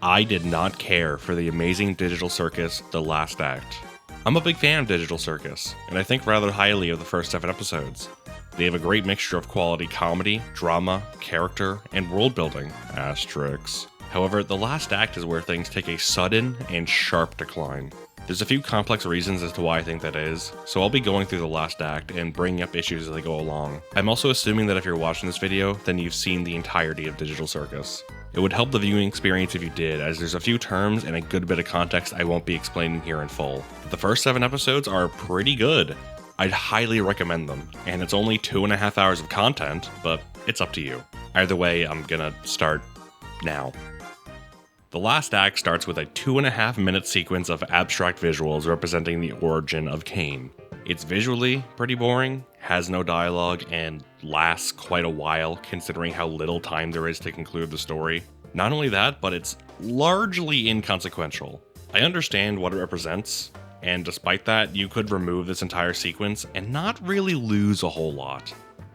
I did not care for the amazing Digital Circus The Last Act. I'm a big fan of Digital Circus, and I think rather highly of the first 7 episodes. They have a great mixture of quality comedy, drama, character, and world building. Asterisks. However, the last act is where things take a sudden and sharp decline. There's a few complex reasons as to why I think that is, so I'll be going through the last act and bringing up issues as I go along. I'm also assuming that if you're watching this video, then you've seen the entirety of Digital Circus. It would help the viewing experience if you did, as there's a few terms and a good bit of context I won't be explaining here in full. The first 7 episodes are pretty good. I'd highly recommend them, and it's only 2.5 hours of content, but it's up to you. Either way, I'm gonna start now. The last act starts with a 2.5-minute sequence of abstract visuals representing the origin of Cain. It's visually pretty boring, has no dialogue, and lasts quite a while considering how little time there is to conclude the story. Not only that, but it's largely inconsequential. I understand what it represents, and despite that, you could remove this entire sequence and not really lose a whole lot.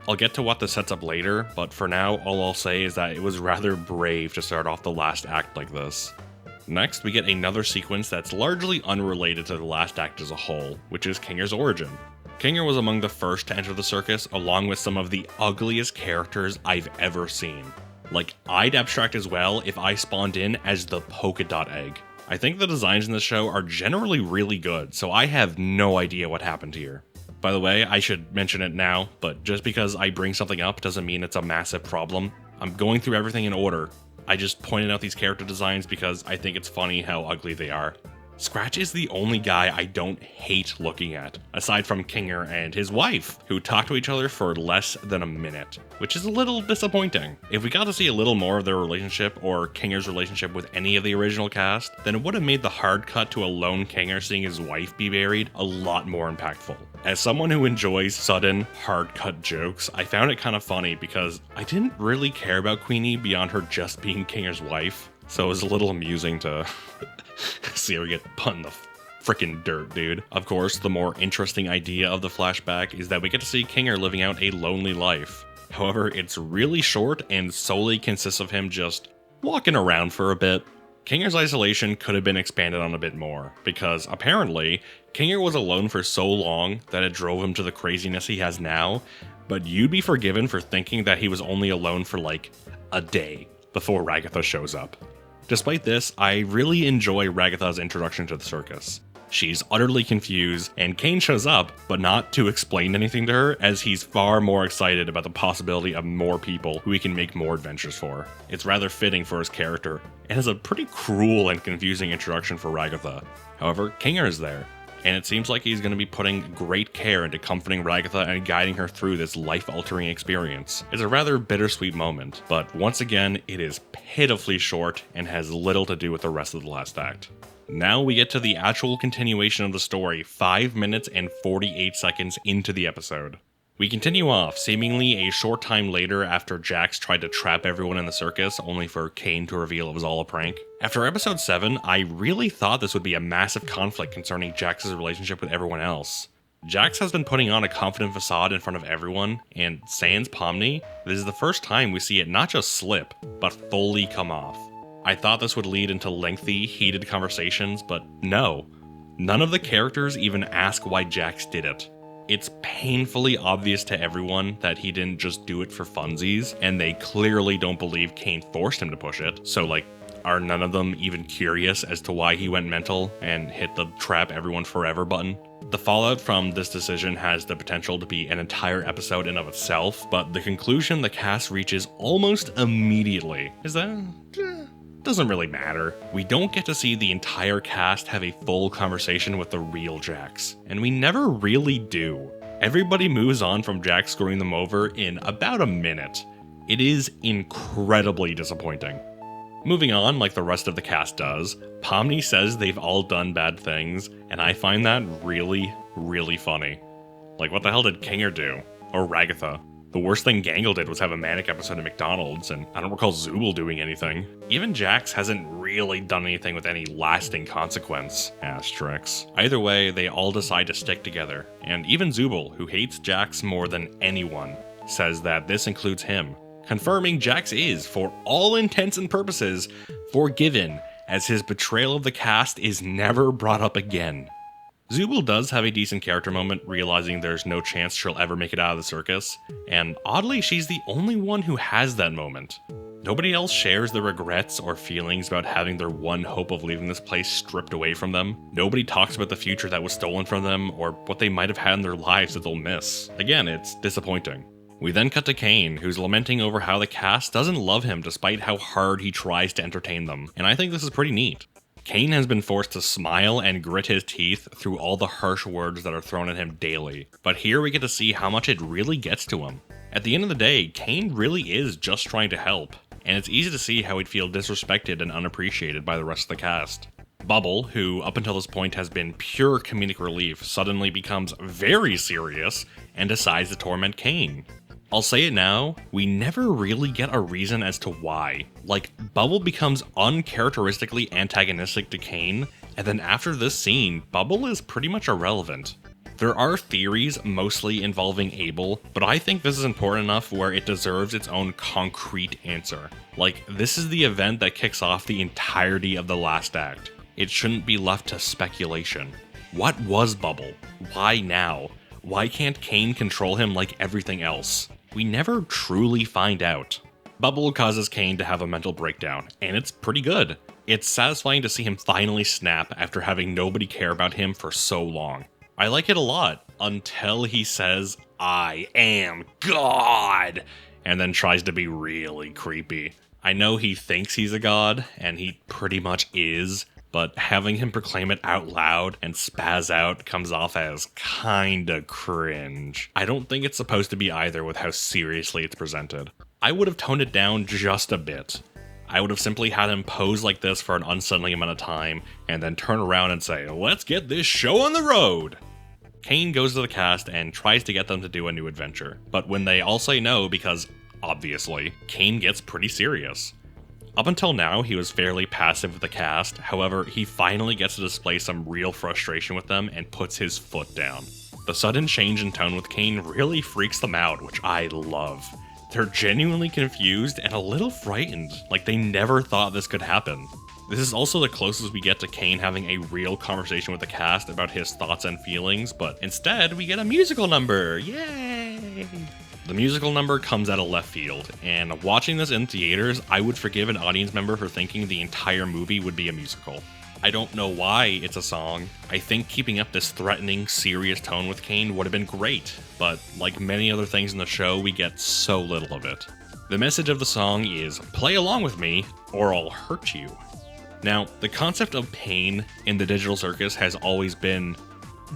I'll get to what this sets up later, but for now, all I'll say is that it was rather brave to start off the last act like this. Next, we get another sequence that's largely unrelated to the last act as a whole, which is Kinger's origin. Kinger was among the first to enter the circus, along with some of the ugliest characters I've ever seen. Like, I'd abstract as well if I spawned in as the polka dot egg. I think the designs in this show are generally really good, so I have no idea what happened here. By the way, I should mention it now, but just because I bring something up doesn't mean it's a massive problem. I'm going through everything in order. I just pointed out these character designs because I think it's funny how ugly they are. Scratch is the only guy I don't hate looking at, aside from Kinger and his wife, who talk to each other for less than a minute, which is a little disappointing. If we got to see a little more of their relationship, or Kinger's relationship with any of the original cast, then it would have made the hard cut to a lone Kinger seeing his wife be buried a lot more impactful. As someone who enjoys sudden, hard cut jokes, I found it kind of funny because I didn't really care about Queenie beyond her just being Kinger's wife, so it was a little amusing to see her get put in the frickin' dirt, dude. Of course, the more interesting idea of the flashback is that we get to see Kinger living out a lonely life. However, it's really short and solely consists of him just walking around for a bit. Kinger's isolation could have been expanded on a bit more, because apparently, Kinger was alone for so long that it drove him to the craziness he has now, but you'd be forgiven for thinking that he was only alone for like a day before Ragatha shows up. Despite this, I really enjoy Ragatha's introduction to the circus. She's utterly confused, and Cain shows up, but not to explain anything to her, as he's far more excited about the possibility of more people who he can make more adventures for. It's rather fitting for his character, and is a pretty cruel and confusing introduction for Ragatha. However, Kinger is there, and it seems like he's going to be putting great care into comforting Ragatha and guiding her through this life-altering experience. It's a rather bittersweet moment, but once again, it is pitifully short and has little to do with the rest of the last act. Now we get to the actual continuation of the story 5 minutes and 48 seconds into the episode. We continue off, seemingly a short time later after Jax tried to trap everyone in the circus, only for Cain to reveal it was all a prank. After episode 7, I really thought this would be a massive conflict concerning Jax's relationship with everyone else. Jax has been putting on a confident facade in front of everyone, and sans Pomni, this is the first time we see it not just slip, but fully come off. I thought this would lead into lengthy, heated conversations, but no. None of the characters even ask why Jax did it. It's painfully obvious to everyone that he didn't just do it for funsies, and they clearly don't believe Cain forced him to push it, so like, are none of them even curious as to why he went mental and hit the trap everyone forever button? The fallout from this decision has the potential to be an entire episode in of itself, but the conclusion the cast reaches almost immediately is that doesn't really matter. We don't get to see the entire cast have a full conversation with the real Jax, and we never really do. Everybody moves on from Jax screwing them over in about a minute. It is incredibly disappointing. Moving on like the rest of the cast does, Pomni says they've all done bad things, and I find that really, really funny. Like, what the hell did Kinger do? Or Ragatha? The worst thing Gangle did was have a manic episode at McDonald's, and I don't recall Zooble doing anything. Even Jax hasn't really done anything with any lasting consequence. Asterisks. Either way, they all decide to stick together, and even Zooble, who hates Jax more than anyone, says that this includes him, confirming Jax is, for all intents and purposes, forgiven as his betrayal of the cast is never brought up again. Zooble does have a decent character moment, realizing there's no chance she'll ever make it out of the circus, and oddly, she's the only one who has that moment. Nobody else shares the regrets or feelings about having their one hope of leaving this place stripped away from them. Nobody talks about the future that was stolen from them, or what they might have had in their lives that they'll miss. Again, it's disappointing. We then cut to Kane, who's lamenting over how the cast doesn't love him despite how hard he tries to entertain them, and I think this is pretty neat. Kane has been forced to smile and grit his teeth through all the harsh words that are thrown at him daily, but here we get to see how much it really gets to him. At the end of the day, Kane really is just trying to help, and it's easy to see how he'd feel disrespected and unappreciated by the rest of the cast. Bubble, who up until this point has been pure comedic relief, suddenly becomes very serious and decides to torment Kane. I'll say it now, we never really get a reason as to why. Like, Bubble becomes uncharacteristically antagonistic to Kane, and then after this scene, Bubble is pretty much irrelevant. There are theories mostly involving Abel, but I think this is important enough where it deserves its own concrete answer. Like, this is the event that kicks off the entirety of the last act. It shouldn't be left to speculation. What was Bubble? Why now? Why can't Kane control him like everything else? We never truly find out. Bubble causes Kane to have a mental breakdown, and it's pretty good. It's satisfying to see him finally snap after having nobody care about him for so long. I like it a lot, until he says, "I am God," and then tries to be really creepy. I know he thinks he's a god, and he pretty much is, but having him proclaim it out loud and spaz out comes off as kinda cringe. I don't think it's supposed to be either with how seriously it's presented. I would have toned it down just a bit. I would have simply had him pose like this for an unsettling amount of time, and then turn around and say, "Let's get this show on the road!" Kane goes to the cast and tries to get them to do a new adventure, but when they all say no because, obviously, Kane gets pretty serious. Up until now, he was fairly passive with the cast, however, he finally gets to display some real frustration with them and puts his foot down. The sudden change in tone with Kane really freaks them out, which I love. They're genuinely confused and a little frightened, like they never thought this could happen. This is also the closest we get to Kane having a real conversation with the cast about his thoughts and feelings, but instead we get a musical number, yay! The musical number comes out of left field, and watching this in theaters, I would forgive an audience member for thinking the entire movie would be a musical. I don't know why it's a song. I think keeping up this threatening, serious tone with Kane would have been great, but like many other things in the show, we get so little of it. The message of the song is, play along with me, or I'll hurt you. Now, the concept of pain in the digital circus has always been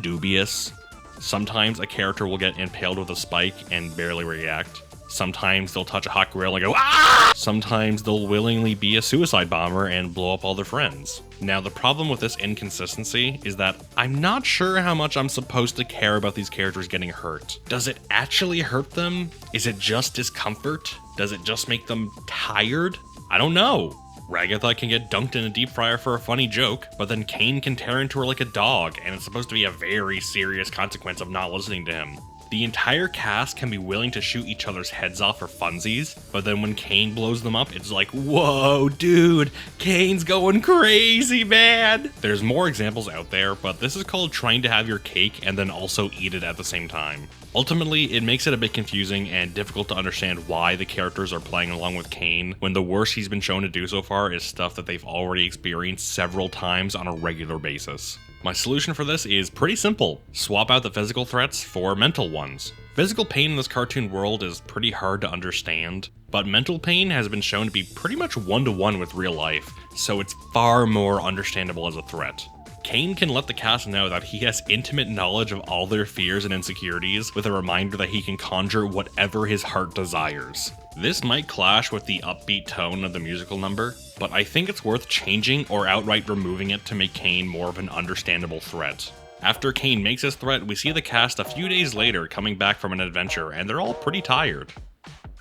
dubious. Sometimes a character will get impaled with a spike and barely react. Sometimes they'll touch a hot grill and go, "Ah!" Sometimes they'll willingly be a suicide bomber and blow up all their friends. Now, the problem with this inconsistency is that I'm not sure how much I'm supposed to care about these characters getting hurt. Does it actually hurt them? Is it just discomfort? Does it just make them tired? I don't know. Ragatha can get dunked in a deep fryer for a funny joke, but then Kane can tear into her like a dog, and it's supposed to be a very serious consequence of not listening to him. The entire cast can be willing to shoot each other's heads off for funsies, but then when Kane blows them up, it's like, whoa, dude, Kane's going crazy, man! There's more examples out there, but this is called trying to have your cake and then also eat it at the same time. Ultimately, it makes it a bit confusing and difficult to understand why the characters are playing along with Kane, when the worst he's been shown to do so far is stuff that they've already experienced several times on a regular basis. My solution for this is pretty simple. Swap out the physical threats for mental ones. Physical pain in this cartoon world is pretty hard to understand, but mental pain has been shown to be pretty much one-to-one with real life, so it's far more understandable as a threat. Kane can let the cast know that he has intimate knowledge of all their fears and insecurities, with a reminder that he can conjure whatever his heart desires. This might clash with the upbeat tone of the musical number, but I think it's worth changing or outright removing it to make Kane more of an understandable threat. After Kane makes his threat, we see the cast a few days later coming back from an adventure, and they're all pretty tired.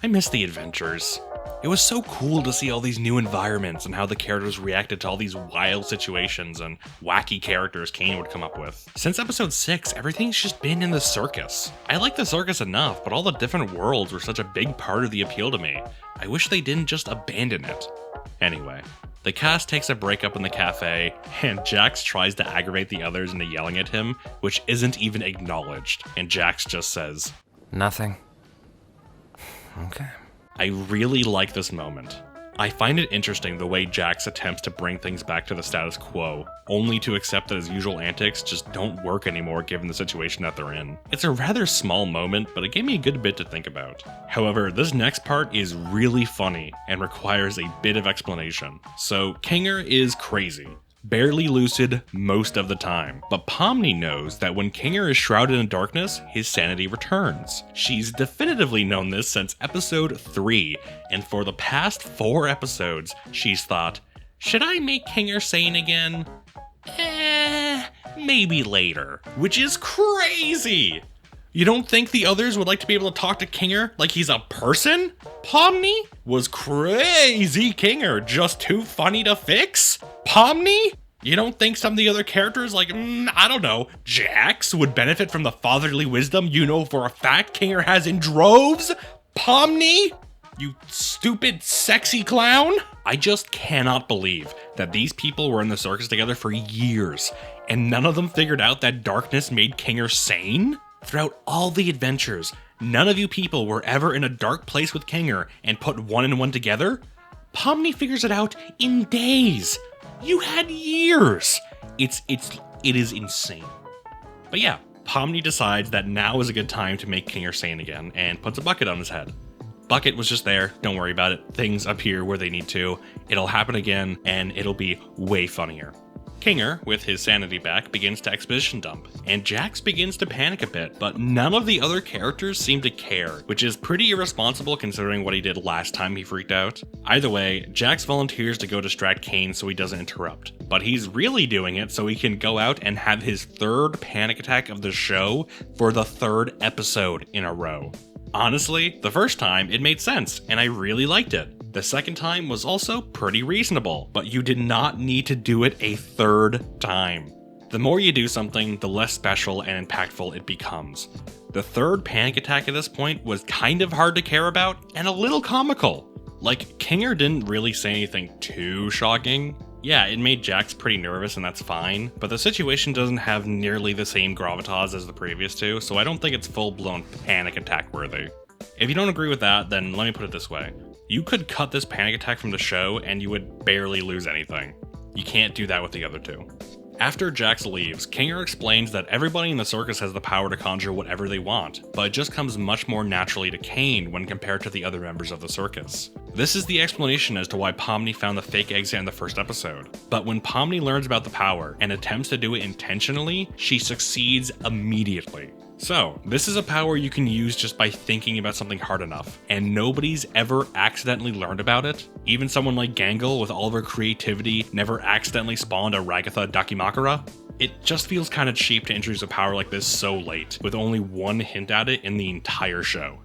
I miss the adventures. It was so cool to see all these new environments and how the characters reacted to all these wild situations and wacky characters Kane would come up with. Since episode 6, everything's just been in the circus. I like the circus enough, but all the different worlds were such a big part of the appeal to me. I wish they didn't just abandon it. Anyway, The cast takes a break up in the cafe, and Jax tries to aggravate the others into yelling at him, which isn't even acknowledged, and Jax just says, "Nothing." Okay. I really like this moment. I find it interesting the way Jax attempts to bring things back to the status quo, only to accept that his usual antics just don't work anymore given the situation that they're in. It's a rather small moment, but it gave me a good bit to think about. However, this next part is really funny and requires a bit of explanation. So, Kinger is crazy. Barely lucid most of the time, but Pomni knows that when Kinger is shrouded in darkness, his sanity returns. She's definitively known this since episode 3, and for the past 4 episodes, she's thought, should I make Kinger sane again? Maybe later. Which is crazy! You don't think the others would like to be able to talk to Kinger like he's a person? Pomni was crazy Kinger, just too funny to fix? Pomni? You don't think some of the other characters like, I don't know, Jax would benefit from the fatherly wisdom you know for a fact Kinger has in droves? Pomni? You stupid, sexy clown? I just cannot believe that these people were in the circus together for years, and none of them figured out that darkness made Kinger sane? Throughout all the adventures, none of you people were ever in a dark place with Kinger and put 1 and 1 together? Pomni figures it out in days. You had years. It is insane. But yeah, Pomni decides that now is a good time to make Kinger sane again and puts a bucket on his head. Bucket was just there, don't worry about it. Things appear where they need to. It'll happen again, and it'll be way funnier. Kinger, with his sanity back, begins to exposition dump, and Jax begins to panic a bit, but none of the other characters seem to care, which is pretty irresponsible considering what he did last time he freaked out. Either way, Jax volunteers to go distract Kane so he doesn't interrupt, but he's really doing it so he can go out and have his 3rd panic attack of the show for the 3rd episode in a row. Honestly, the first time it made sense, and I really liked it. The second time was also pretty reasonable, but you did not need to do it a 3rd time. The more you do something, the less special and impactful it becomes. The 3rd panic attack at this point was kind of hard to care about and a little comical. Like, Kinger didn't really say anything too shocking. Yeah, it made Jax pretty nervous and that's fine, but the situation doesn't have nearly the same gravitas as the previous 2, so I don't think it's full-blown panic attack worthy. If you don't agree with that, then let me put it this way. You could cut this panic attack from the show and you would barely lose anything. You can't do that with the other 2. After Jax leaves, Kinger explains that everybody in the circus has the power to conjure whatever they want, but it just comes much more naturally to Kane when compared to the other members of the circus. This is the explanation as to why Pomni found the fake exit in the first episode, but when Pomni learns about the power and attempts to do it intentionally, she succeeds immediately. So, this is a power you can use just by thinking about something hard enough, and nobody's ever accidentally learned about it. Even someone like Gangle, with all of her creativity, never accidentally spawned a Ragatha Dakimakura. It just feels kind of cheap to introduce a power like this so late, with only 1 hint at it in the entire show.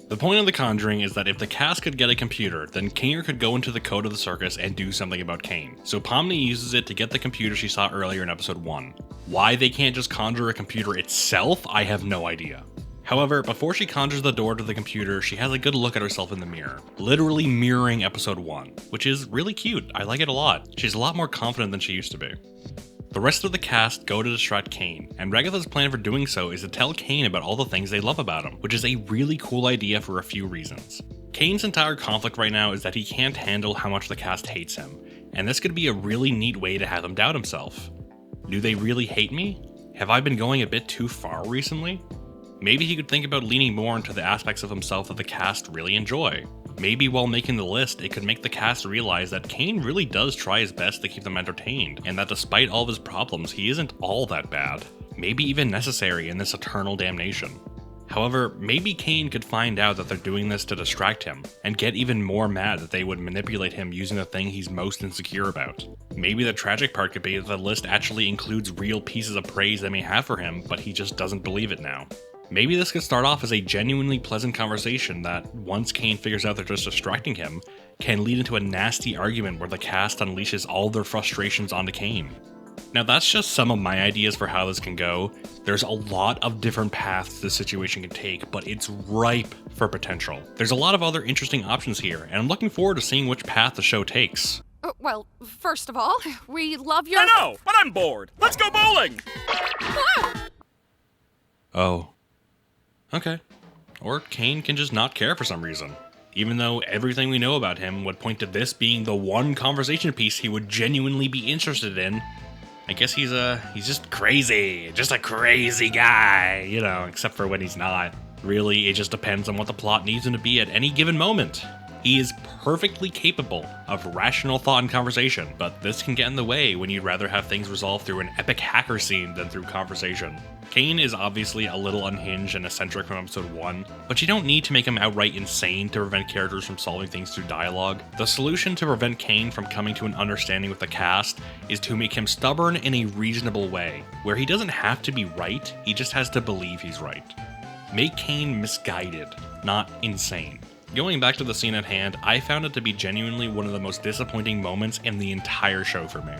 The point of the conjuring is that if the cast could get a computer, then Kinger could go into the code of the circus and do something about Kane. So Pomni uses it to get the computer she saw earlier in episode 1. Why they can't just conjure a computer itself, I have no idea. However, before she conjures the door to the computer, she has a good look at herself in the mirror, literally mirroring episode 1, which is really cute. I like it a lot. She's a lot more confident than she used to be. The rest of the cast go to distract Kane, and Ragatha's plan for doing so is to tell Kane about all the things they love about him, which is a really cool idea for a few reasons. Kane's entire conflict right now is that he can't handle how much the cast hates him, and this could be a really neat way to have him doubt himself. Do they really hate me? Have I been going a bit too far recently? Maybe he could think about leaning more into the aspects of himself that the cast really enjoy. Maybe while making the list, it could make the cast realize that Kane really does try his best to keep them entertained, and that despite all of his problems, he isn't all that bad. Maybe even necessary in this eternal damnation. However, maybe Kane could find out that they're doing this to distract him, and get even more mad that they would manipulate him using the thing he's most insecure about. Maybe the tragic part could be that the list actually includes real pieces of praise they may have for him, but he just doesn't believe it now. Maybe this could start off as a genuinely pleasant conversation that, once Kane figures out they're just distracting him, can lead into a nasty argument where the cast unleashes all their frustrations onto Kane. Now that's just some of my ideas for how this can go. There's a lot of different paths this situation can take, but it's ripe for potential. There's a lot of other interesting options here, and I'm looking forward to seeing which path the show takes. Well, first of all, we love your... I know, but I'm bored. Let's go bowling! Oh. Okay. Or Kane can just not care for some reason. Even though everything we know about him would point to this being the one conversation piece he would genuinely be interested in. I guess he's just crazy. Just a crazy guy, except for when he's not. Really, it just depends on what the plot needs him to be at any given moment. He is perfectly capable of rational thought and conversation, but this can get in the way when you'd rather have things resolved through an epic hacker scene than through conversation. Kane is obviously a little unhinged and eccentric from episode 1, but you don't need to make him outright insane to prevent characters from solving things through dialogue. The solution to prevent Kane from coming to an understanding with the cast is to make him stubborn in a reasonable way, where he doesn't have to be right, he just has to believe he's right. Make Kane misguided, not insane. Going back to the scene at hand, I found it to be genuinely one of the most disappointing moments in the entire show for me.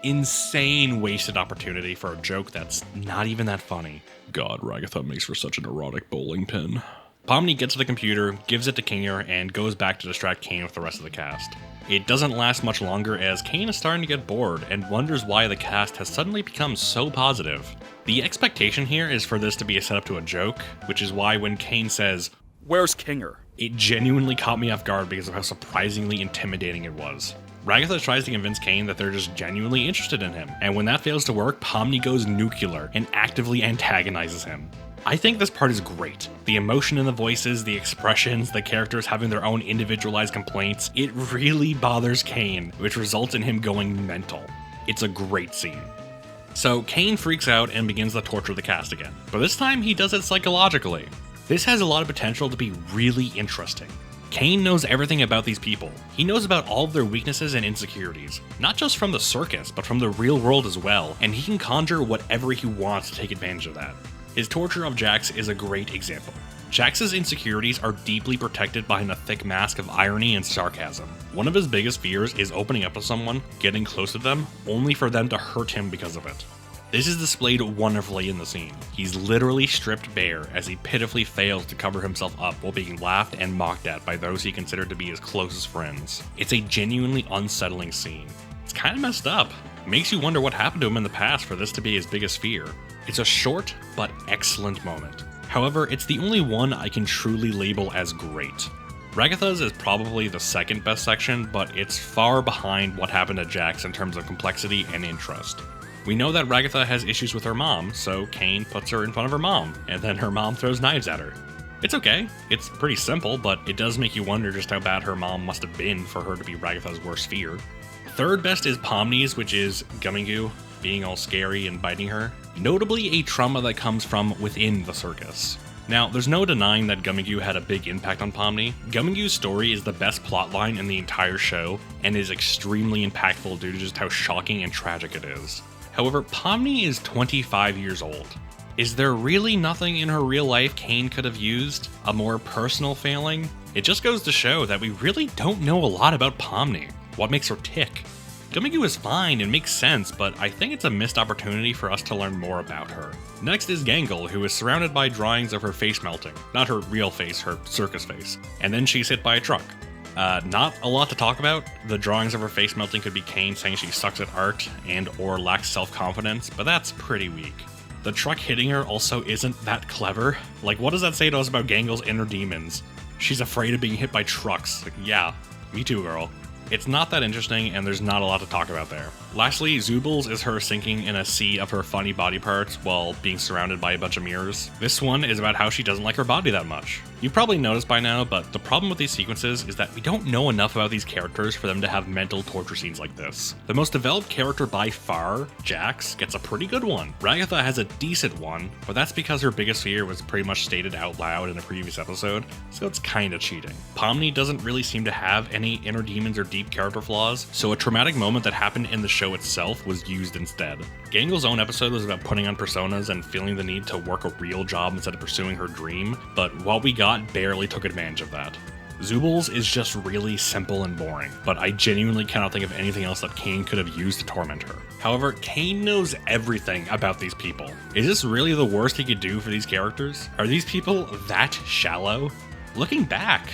Insane wasted opportunity for a joke that's not even that funny. God, Ragatha makes for such an erotic bowling pin. Pomni gets to the computer, gives it to Kinger, and goes back to distract Kane with the rest of the cast. It doesn't last much longer as Kane is starting to get bored and wonders why the cast has suddenly become so positive. The expectation here is for this to be a setup to a joke, which is why when Kane says, "Where's Kinger?" it genuinely caught me off guard because of how surprisingly intimidating it was. Ragatha tries to convince Kane that they're just genuinely interested in him, and when that fails to work, Pomni goes nuclear and actively antagonizes him. I think this part is great. The emotion in the voices, the expressions, the characters having their own individualized complaints, it really bothers Kane, which results in him going mental. It's a great scene. So Kane freaks out and begins to torture the cast again, but this time he does it psychologically. This has a lot of potential to be really interesting. Kane knows everything about these people. He knows about all of their weaknesses and insecurities, not just from the circus, but from the real world as well, and he can conjure whatever he wants to take advantage of that. His torture of Jax is a great example. Jax's insecurities are deeply protected behind a thick mask of irony and sarcasm. One of his biggest fears is opening up to someone, getting close to them, only for them to hurt him because of it. This is displayed wonderfully in the scene. He's literally stripped bare as he pitifully fails to cover himself up while being laughed and mocked at by those he considered to be his closest friends. It's a genuinely unsettling scene. It's kind of messed up. It makes you wonder what happened to him in the past for this to be his biggest fear. It's a short but excellent moment. However, it's the only one I can truly label as great. Ragatha's is probably the second best section, but it's far behind what happened to Jax in terms of complexity and interest. We know that Ragatha has issues with her mom, so Kane puts her in front of her mom, and then her mom throws knives at her. It's okay, it's pretty simple, but it does make you wonder just how bad her mom must have been for her to be Ragatha's worst fear. Third best is Pomni's, which is Gummingu being all scary and biting her. Notably a trauma that comes from within the circus. Now, there's no denying that Gummingu had a big impact on Pomni. Gummingu's story is the best plotline in the entire show, and is extremely impactful due to just how shocking and tragic it is. However, Pomni is 25 years old. Is there really nothing in her real life Kane could have used? A more personal failing? It just goes to show that we really don't know a lot about Pomni. What makes her tick? Gummingu is fine and makes sense, but I think it's a missed opportunity for us to learn more about her. Next is Gangle, who is surrounded by drawings of her face melting. Not her real face, her circus face. And then she's hit by a truck. Not a lot to talk about. The drawings of her face melting could be Kane saying she sucks at art and or lacks self-confidence, but that's pretty weak. The truck hitting her also isn't that clever. Like, what does that say to us about Gangle's inner demons? She's afraid of being hit by trucks. Like, yeah, me too, girl. It's not that interesting, and there's not a lot to talk about there. Lastly, Zoobles is her sinking in a sea of her funny body parts while being surrounded by a bunch of mirrors. This one is about how she doesn't like her body that much. You've probably noticed by now, but the problem with these sequences is that we don't know enough about these characters for them to have mental torture scenes like this. The most developed character by far, Jax, gets a pretty good one. Ragatha has a decent one, but that's because her biggest fear was pretty much stated out loud in a previous episode, so it's kinda cheating. Pomni doesn't really seem to have any inner demons or deep character flaws, so a traumatic moment that happened in the show itself was used instead. Gangle's own episode was about putting on personas and feeling the need to work a real job instead of pursuing her dream, but what we got barely took advantage of that. Zoobles is just really simple and boring, but I genuinely cannot think of anything else that Kane could have used to torment her. However, Kane knows everything about these people. Is this really the worst he could do for these characters? Are these people that shallow? Looking back,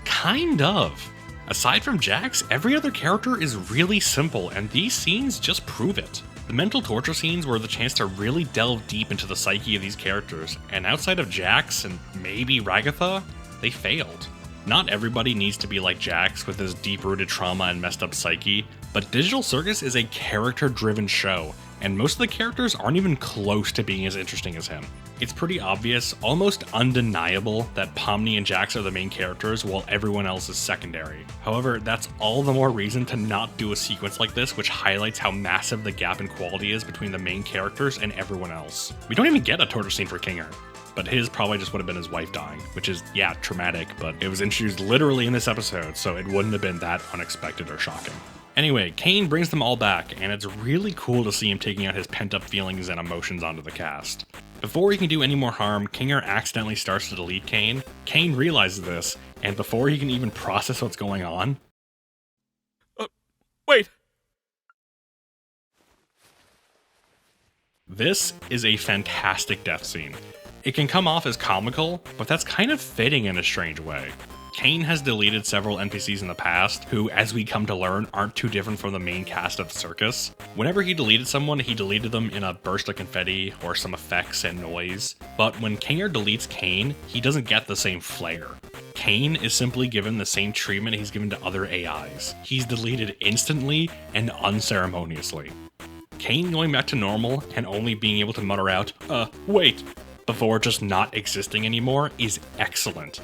kind of. Aside from Jax, every other character is really simple, and these scenes just prove it. The mental torture scenes were the chance to really delve deep into the psyche of these characters, and outside of Jax and maybe Ragatha, they failed. Not everybody needs to be like Jax with his deep-rooted trauma and messed up psyche, but Digital Circus is a character-driven show, and most of the characters aren't even close to being as interesting as him. It's pretty obvious, almost undeniable, that Pomni and Jax are the main characters while everyone else is secondary. However, that's all the more reason to not do a sequence like this, which highlights how massive the gap in quality is between the main characters and everyone else. We don't even get a torture scene for Kinger, but his probably just would have been his wife dying, which is, yeah, traumatic, but it was introduced literally in this episode, so it wouldn't have been that unexpected or shocking. Anyway, Kane brings them all back, and it's really cool to see him taking out his pent-up feelings and emotions onto the cast. Before he can do any more harm, Kinger accidentally starts to delete Kane. Kane realizes this, and before he can even process what's going on... Wait! This is a fantastic death scene. It can come off as comical, but that's kind of fitting in a strange way. Kane has deleted several NPCs in the past, who, as we come to learn, aren't too different from the main cast of the circus. Whenever he deleted someone, he deleted them in a burst of confetti or some effects and noise. But when Kinger deletes Kane, he doesn't get the same flair. Kane is simply given the same treatment he's given to other AIs. He's deleted instantly and unceremoniously. Kane going back to normal and only being able to mutter out, wait, before just not existing anymore is excellent.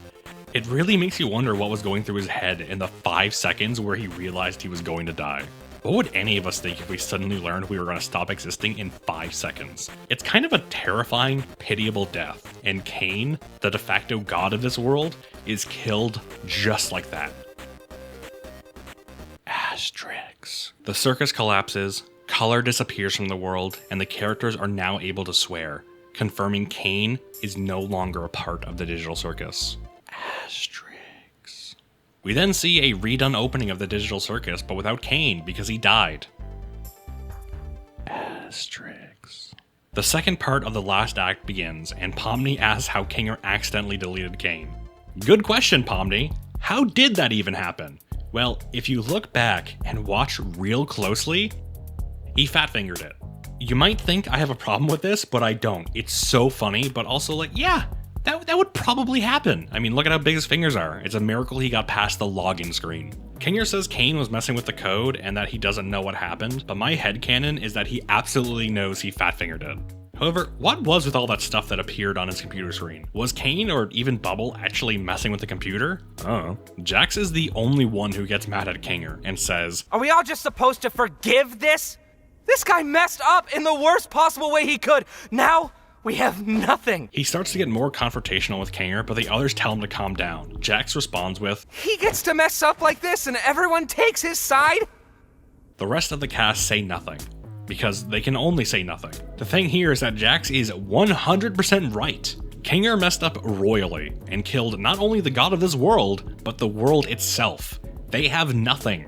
It really makes you wonder what was going through his head in the 5 seconds where he realized he was going to die. What would any of us think if we suddenly learned we were going to stop existing in 5 seconds? It's kind of a terrifying, pitiable death, and Kane, the de facto god of this world, is killed just like that. Asterix. The circus collapses, color disappears from the world, and the characters are now able to swear, confirming Kane is no longer a part of the digital circus. Asterix. We then see a redone opening of the digital circus, but without Kane because he died. Asterix. The second part of the last act begins, and Pomni asks how Kinger accidentally deleted Kane. Good question, Pomni. How did that even happen? Well, if you look back and watch real closely, he fat-fingered it. You might think I have a problem with this, but I don't. It's so funny, but also like, yeah, that would probably happen. I mean, look at how big his fingers are. It's a miracle he got past the login screen. Kinger says Kane was messing with the code and that he doesn't know what happened, but my headcanon is that he absolutely knows he fat-fingered it. However, what was with all that stuff that appeared on his computer screen? Was Kane or even Bubble actually messing with the computer? I don't know. Jax is the only one who gets mad at Kinger and says, Are we all just supposed to forgive this? This guy messed up in the worst possible way he could. Now, we have nothing. He starts to get more confrontational with Kinger, but the others tell him to calm down. Jax responds with, He gets to mess up like this and everyone takes his side? The rest of the cast say nothing, because they can only say nothing. The thing here is that Jax is 100% right. Kinger messed up royally and killed not only the god of this world, but the world itself. They have nothing,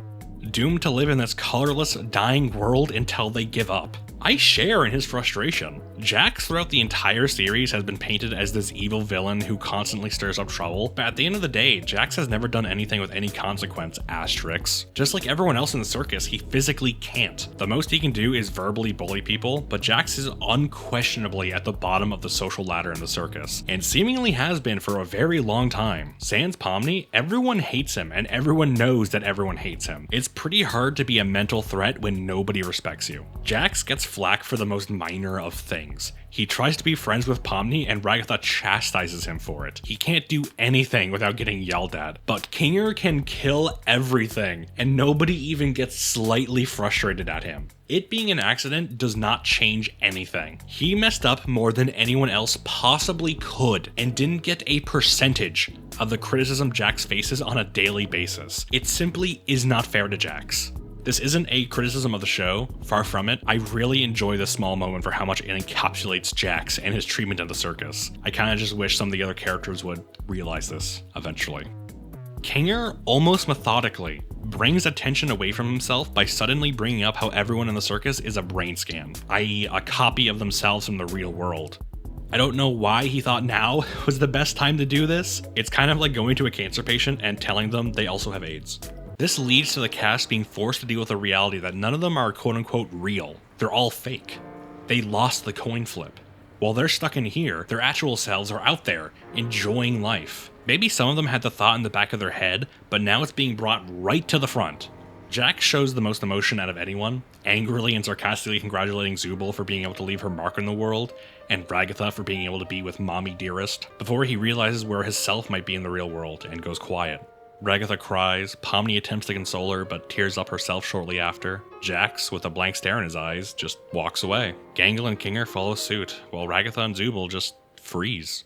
doomed to live in this colorless, dying world until they give up. I share in his frustration. Jax throughout the entire series has been painted as this evil villain who constantly stirs up trouble, but at the end of the day, Jax has never done anything with any consequence, Asterix. Just like everyone else in the circus, he physically can't. The most he can do is verbally bully people, but Jax is unquestionably at the bottom of the social ladder in the circus, and seemingly has been for a very long time. Sans Pomni, everyone hates him, and everyone knows that everyone hates him. It's pretty hard to be a mental threat when nobody respects you. Jax gets flack for the most minor of things. He tries to be friends with Pomni and Ragatha chastises him for it. He can't do anything without getting yelled at, but Kinger can kill everything and nobody even gets slightly frustrated at him. It being an accident does not change anything. He messed up more than anyone else possibly could and didn't get a percentage of the criticism Jax faces on a daily basis. It simply is not fair to Jax. This isn't a criticism of the show, far from it. I really enjoy this small moment for how much it encapsulates Jax and his treatment of the circus. I kinda just wish some of the other characters would realize this, eventually. Kinger, almost methodically, brings attention away from himself by suddenly bringing up how everyone in the circus is a brain scan, i.e. a copy of themselves from the real world. I don't know why he thought now was the best time to do this. It's kind of like going to a cancer patient and telling them they also have AIDS. This leads to the cast being forced to deal with the reality that none of them are quote-unquote real. They're all fake. They lost the coin flip. While they're stuck in here, their actual selves are out there, enjoying life. Maybe some of them had the thought in the back of their head, but now it's being brought right to the front. Jax shows the most emotion out of anyone, angrily and sarcastically congratulating Zubul for being able to leave her mark in the world, and Ragatha for being able to be with Mommy Dearest, before he realizes where his self might be in the real world and goes quiet. Ragatha cries, Pomni attempts to console her but tears up herself shortly after. Jax, with a blank stare in his eyes, just walks away. Gangle and Kinger follow suit, while Ragatha and Zubul just freeze.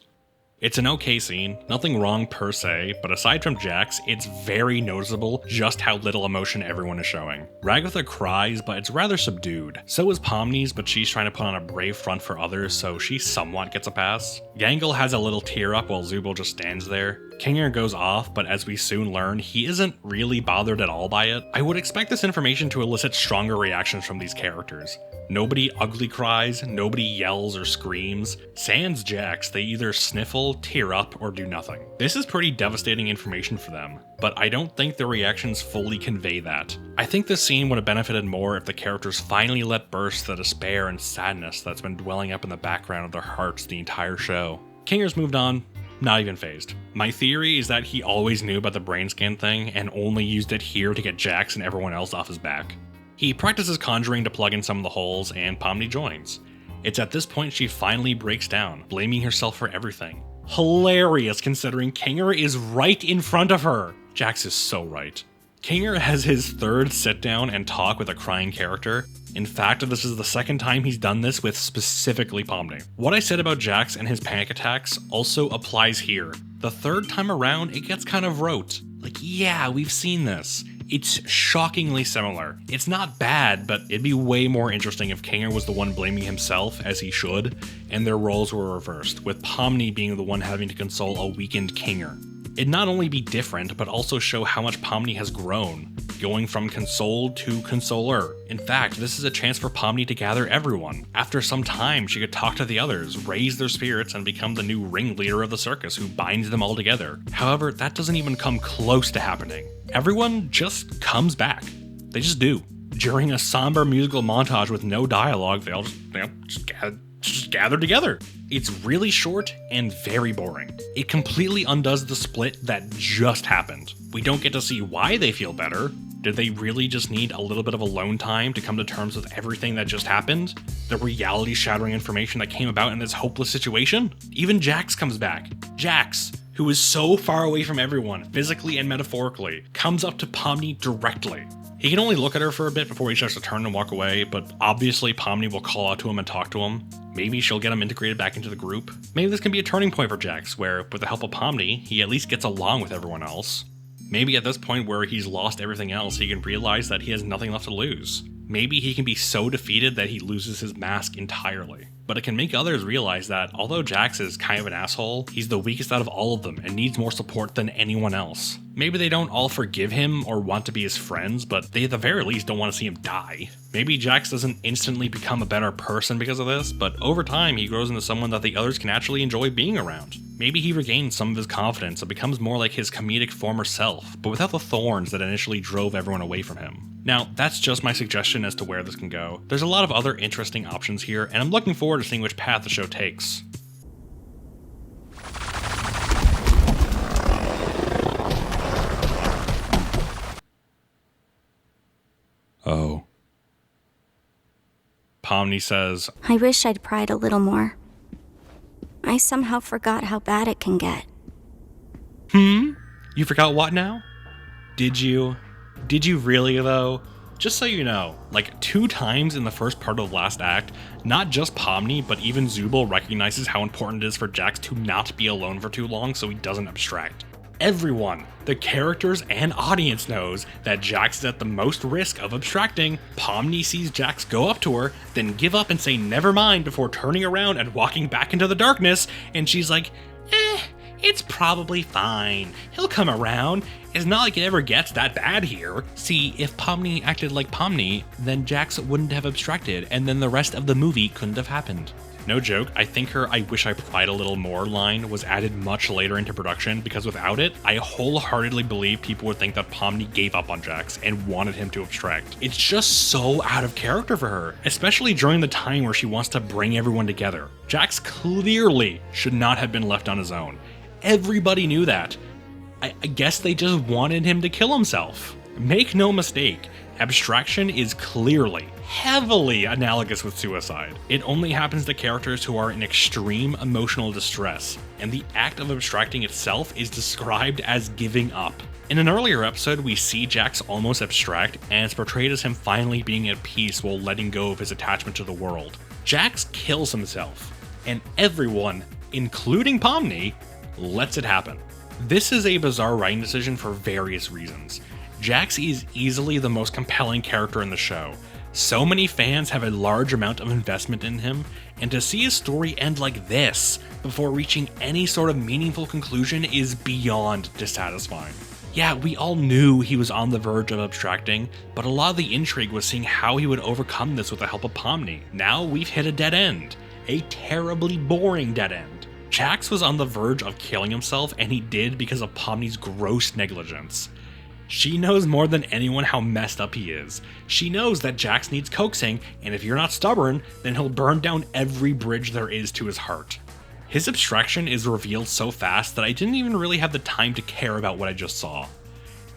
It's an okay scene, nothing wrong per se, but aside from Jax, it's very noticeable just how little emotion everyone is showing. Ragatha cries, but it's rather subdued. So is Pomni's, but she's trying to put on a brave front for others, so she somewhat gets a pass. Gangle has a little tear up while Zubul just stands there. Kinger goes off, but as we soon learn, he isn't really bothered at all by it. I would expect this information to elicit stronger reactions from these characters. Nobody ugly cries, nobody yells or screams. Sans Jax, they either sniffle, tear up, or do nothing. This is pretty devastating information for them, but I don't think their reactions fully convey that. I think this scene would have benefited more if the characters finally let burst the despair and sadness that's been dwelling up in the background of their hearts the entire show. Kinger's moved on, not even phased. My theory is that he always knew about the brain scan thing and only used it here to get Jax and everyone else off his back. He practices conjuring to plug in some of the holes, and Pomni joins. It's at this point she finally breaks down, blaming herself for everything. Hilarious considering Kinger is right in front of her! Jax is so right. Kinger has his third sit down and talk with a crying character. In fact, this is the second time he's done this with specifically Pomni. What I said about Jax and his panic attacks also applies here. The third time around, it gets kind of rote. Like, yeah, we've seen this. It's shockingly similar. It's not bad, but it'd be way more interesting if Kinger was the one blaming himself, as he should, and their roles were reversed, with Pomni being the one having to console a weakened Kinger. It'd not only be different, but also show how much Pomni has grown, going from consoled to consoler. In fact, this is a chance for Pomni to gather everyone. After some time, she could talk to the others, raise their spirits, and become the new ringleader of the circus who binds them all together. However, that doesn't even come close to happening. Everyone just comes back. They just do. During a somber musical montage with no dialogue, they all just gather together. It's really short and very boring. It completely undoes the split that just happened. We don't get to see why they feel better. Did they really just need a little bit of alone time to come to terms with everything that just happened? The reality-shattering information that came about in this hopeless situation? Even Jax comes back. Jax, who is so far away from everyone, physically and metaphorically, comes up to Pomni directly. He can only look at her for a bit before he starts to turn and walk away, but obviously Pomni will call out to him and talk to him. Maybe she'll get him integrated back into the group. Maybe this can be a turning point for Jax, where, with the help of Pomni, he at least gets along with everyone else. Maybe at this point where he's lost everything else, he can realize that he has nothing left to lose. Maybe he can be so defeated that he loses his mask entirely. But it can make others realize that, although Jax is kind of an asshole, he's the weakest out of all of them and needs more support than anyone else. Maybe they don't all forgive him or want to be his friends, but they at the very least don't want to see him die. Maybe Jax doesn't instantly become a better person because of this, but over time he grows into someone that the others can actually enjoy being around. Maybe he regains some of his confidence and becomes more like his comedic former self, but without the thorns that initially drove everyone away from him. Now, that's just my suggestion as to where this can go. There's a lot of other interesting options here, and I'm looking forward to seeing which path the show takes. Oh. Pomni says, I wish I'd pried a little more. I somehow forgot how bad it can get. You forgot what now? Did you? Did you really though? Just so you know, like 2 times in the first part of the last act, not just Pomni, but even Zubul recognizes how important it is for Jax to not be alone for too long so he doesn't abstract. Everyone, the characters and audience knows that Jax is at the most risk of abstracting. Pomni sees Jax go up to her, then give up and say never mind before turning around and walking back into the darkness, and she's like, it's probably fine. He'll come around. It's not like it ever gets that bad here. See, if Pomni acted like Pomni, then Jax wouldn't have abstracted, and then the rest of the movie couldn't have happened. No joke, I think her "I wish I cried a little more" line was added much later into production because without it, I wholeheartedly believe people would think that Pomni gave up on Jax and wanted him to abstract. It's just so out of character for her, especially during the time where she wants to bring everyone together. Jax clearly should not have been left on his own. Everybody knew that. I guess they just wanted him to kill himself. Make no mistake, abstraction is clearly, heavily analogous with suicide. It only happens to characters who are in extreme emotional distress, and the act of abstracting itself is described as giving up. In an earlier episode, we see Jax almost abstract, and it's portrayed as him finally being at peace while letting go of his attachment to the world. Jax kills himself, and everyone, including Pomni, lets it happen. This is a bizarre writing decision for various reasons. Jax is easily the most compelling character in the show. So many fans have a large amount of investment in him, and to see his story end like this before reaching any sort of meaningful conclusion is beyond dissatisfying. Yeah, we all knew he was on the verge of abstracting, but a lot of the intrigue was seeing how he would overcome this with the help of Pomni. Now we've hit a dead end. A terribly boring dead end. Jax was on the verge of killing himself, and he did because of Pomni's gross negligence. She knows more than anyone how messed up he is. She knows that Jax needs coaxing, and if you're not stubborn, then he'll burn down every bridge there is to his heart. His abstraction is revealed so fast that I didn't even really have the time to care about what I just saw.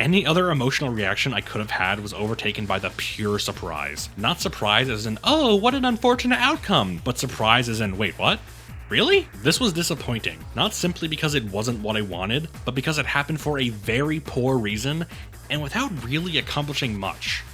Any other emotional reaction I could have had was overtaken by the pure surprise. Not surprise as in, oh, what an unfortunate outcome, but surprise as in, wait, what? Really? This was disappointing, not simply because it wasn't what I wanted, but because it happened for a very poor reason, and without really accomplishing much.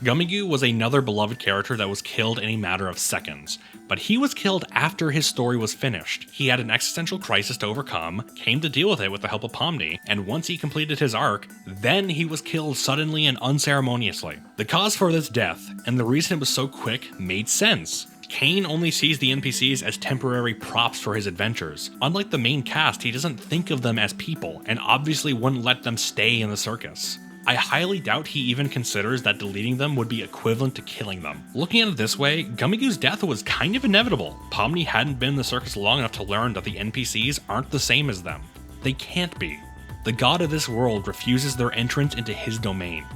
Gummigoo was another beloved character that was killed in a matter of seconds, but he was killed after his story was finished. He had an existential crisis to overcome, came to deal with it with the help of Pomni, and once he completed his arc, then he was killed suddenly and unceremoniously. The cause for this death, and the reason it was so quick, made sense. Kane only sees the NPCs as temporary props for his adventures. Unlike the main cast, he doesn't think of them as people, and obviously wouldn't let them stay in the circus. I highly doubt he even considers that deleting them would be equivalent to killing them. Looking at it this way, Gummigoo's death was kind of inevitable. Pomni hadn't been in the circus long enough to learn that the NPCs aren't the same as them. They can't be. The god of this world refuses their entrance into his domain.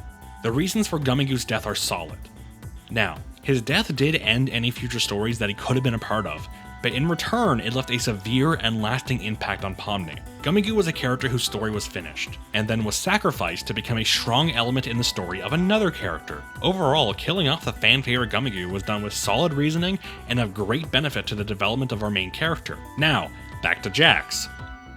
The reasons for Gummigoo's death are solid. Now, his death did end any future stories that he could have been a part of, but in return, it left a severe and lasting impact on Pomni. Gummigoo was a character whose story was finished, and then was sacrificed to become a strong element in the story of another character. Overall, killing off the fan-favorite Gummigoo was done with solid reasoning and of great benefit to the development of our main character. Now, back to Jax.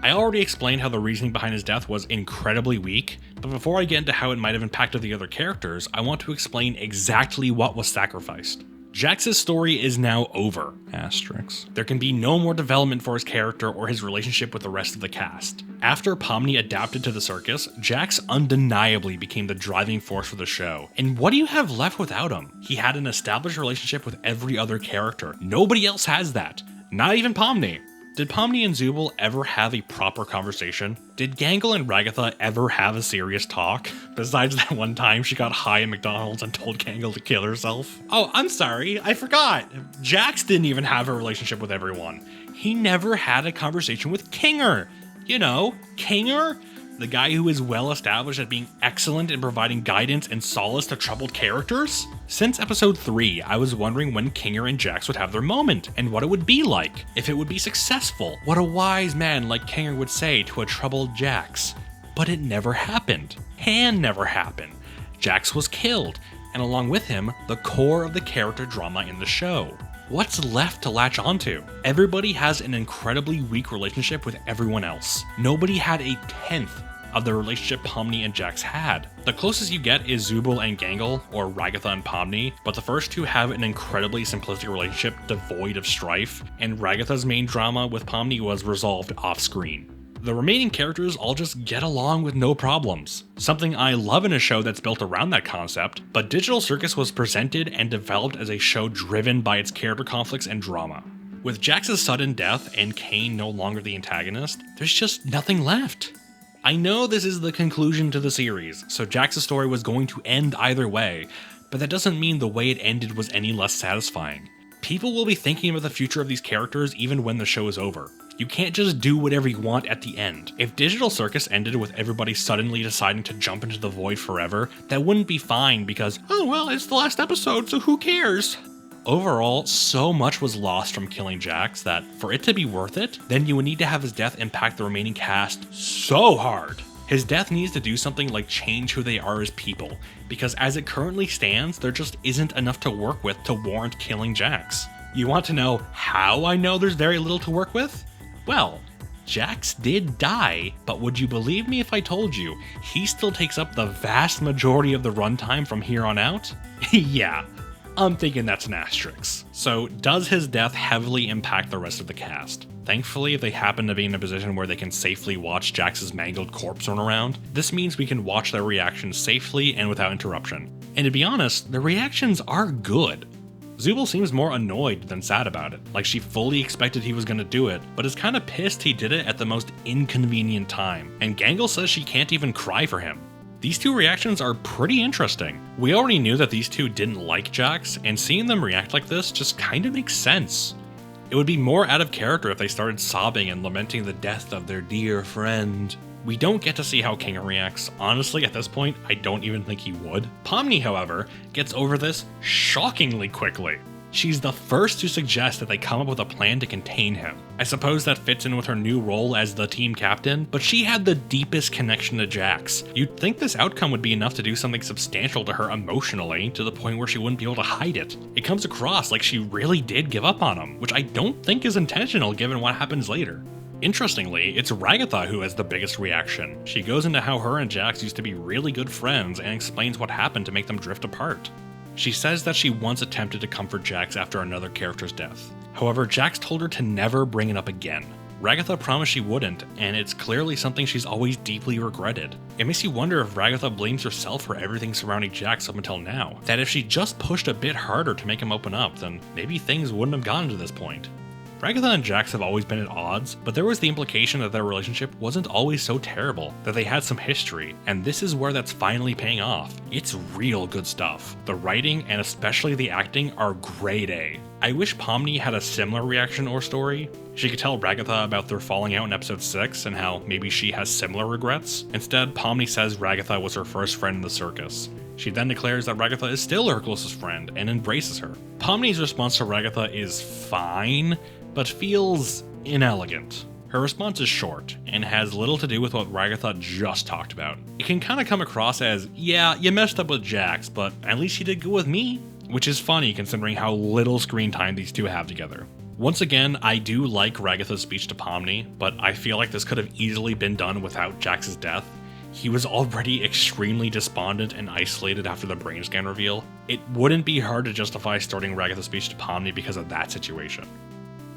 I already explained how the reasoning behind his death was incredibly weak, but before I get into how it might have impacted the other characters, I want to explain exactly what was sacrificed. Jax's story is now over. Asterix. There can be no more development for his character or his relationship with the rest of the cast. After Pomni adapted to the circus, Jax undeniably became the driving force for the show. And what do you have left without him? He had an established relationship with every other character. Nobody else has that. Not even Pomni. Did Pomni and Zooble ever have a proper conversation? Did Gangle and Ragatha ever have a serious talk? Besides that one time she got high at McDonald's and told Gangle to kill herself? Oh, I'm sorry, I forgot. Jax didn't even have a relationship with everyone. He never had a conversation with Kinger. You know, Kinger? The guy who is well established at being excellent in providing guidance and solace to troubled characters? Since episode 3, I was wondering when Kinger and Jax would have their moment, and what it would be like, if it would be successful, what a wise man like Kinger would say to a troubled Jax. But it never happened. Can never happen. Jax was killed, and along with him, the core of the character drama in the show. What's left to latch onto? Everybody has an incredibly weak relationship with everyone else. Nobody had a tenth of the relationship Pomni and Jax had. The closest you get is Zooble and Gangle, or Ragatha and Pomni, but the first two have an incredibly simplistic relationship devoid of strife, and Ragatha's main drama with Pomni was resolved off-screen. The remaining characters all just get along with no problems. Something I love in a show that's built around that concept, but Digital Circus was presented and developed as a show driven by its character conflicts and drama. With Jax's sudden death and Kane no longer the antagonist, there's just nothing left. I know this is the conclusion to the series, so Jax's story was going to end either way, but that doesn't mean the way it ended was any less satisfying. People will be thinking about the future of these characters even when the show is over. You can't just do whatever you want at the end. If Digital Circus ended with everybody suddenly deciding to jump into the void forever, that wouldn't be fine because, oh well, it's the last episode, so who cares? Overall, so much was lost from killing Jax that for it to be worth it, then you would need to have his death impact the remaining cast so hard. His death needs to do something like change who they are as people, because as it currently stands, there just isn't enough to work with to warrant killing Jax. You want to know how I know there's very little to work with? Well, Jax did die, but would you believe me if I told you he still takes up the vast majority of the runtime from here on out? Yeah, I'm thinking that's an asterisk. So does his death heavily impact the rest of the cast? Thankfully, if they happen to be in a position where they can safely watch Jax's mangled corpse run around, this means we can watch their reactions safely and without interruption. And to be honest, the reactions are good. Zooble seems more annoyed than sad about it, like she fully expected he was gonna do it, but is kinda pissed he did it at the most inconvenient time, and Gangle says she can't even cry for him. These two reactions are pretty interesting. We already knew that these two didn't like Jax, and seeing them react like this just kinda makes sense. It would be more out of character if they started sobbing and lamenting the death of their dear friend. We don't get to see how Kinger reacts. Honestly, at this point, I don't even think he would. Pomni, however, gets over this shockingly quickly. She's the first to suggest that they come up with a plan to contain him. I suppose that fits in with her new role as the team captain, but she had the deepest connection to Jax. You'd think this outcome would be enough to do something substantial to her emotionally, to the point where she wouldn't be able to hide it. It comes across like she really did give up on him, which I don't think is intentional given what happens later. Interestingly, it's Ragatha who has the biggest reaction. She goes into how her and Jax used to be really good friends and explains what happened to make them drift apart. She says that she once attempted to comfort Jax after another character's death. However, Jax told her to never bring it up again. Ragatha promised she wouldn't, and it's clearly something she's always deeply regretted. It makes you wonder if Ragatha blames herself for everything surrounding Jax up until now. That if she just pushed a bit harder to make him open up, then maybe things wouldn't have gotten to this point. Ragatha and Jax have always been at odds, but there was the implication that their relationship wasn't always so terrible, that they had some history, and this is where that's finally paying off. It's real good stuff. The writing, and especially the acting, are grade A. I wish Pomni had a similar reaction or story. She could tell Ragatha about their falling out in episode 6 and how maybe she has similar regrets. Instead, Pomni says Ragatha was her first friend in the circus. She then declares that Ragatha is still her closest friend and embraces her. Pomni's response to Ragatha is fine, but feels inelegant. Her response is short, and has little to do with what Ragatha just talked about. It can kinda come across as, yeah, you messed up with Jax, but at least you did good with me, which is funny considering how little screen time these two have together. Once again, I do like Ragatha's speech to Pomni, but I feel like this could have easily been done without Jax's death. He was already extremely despondent and isolated after the brain scan reveal. It wouldn't be hard to justify starting Ragatha's speech to Pomni because of that situation.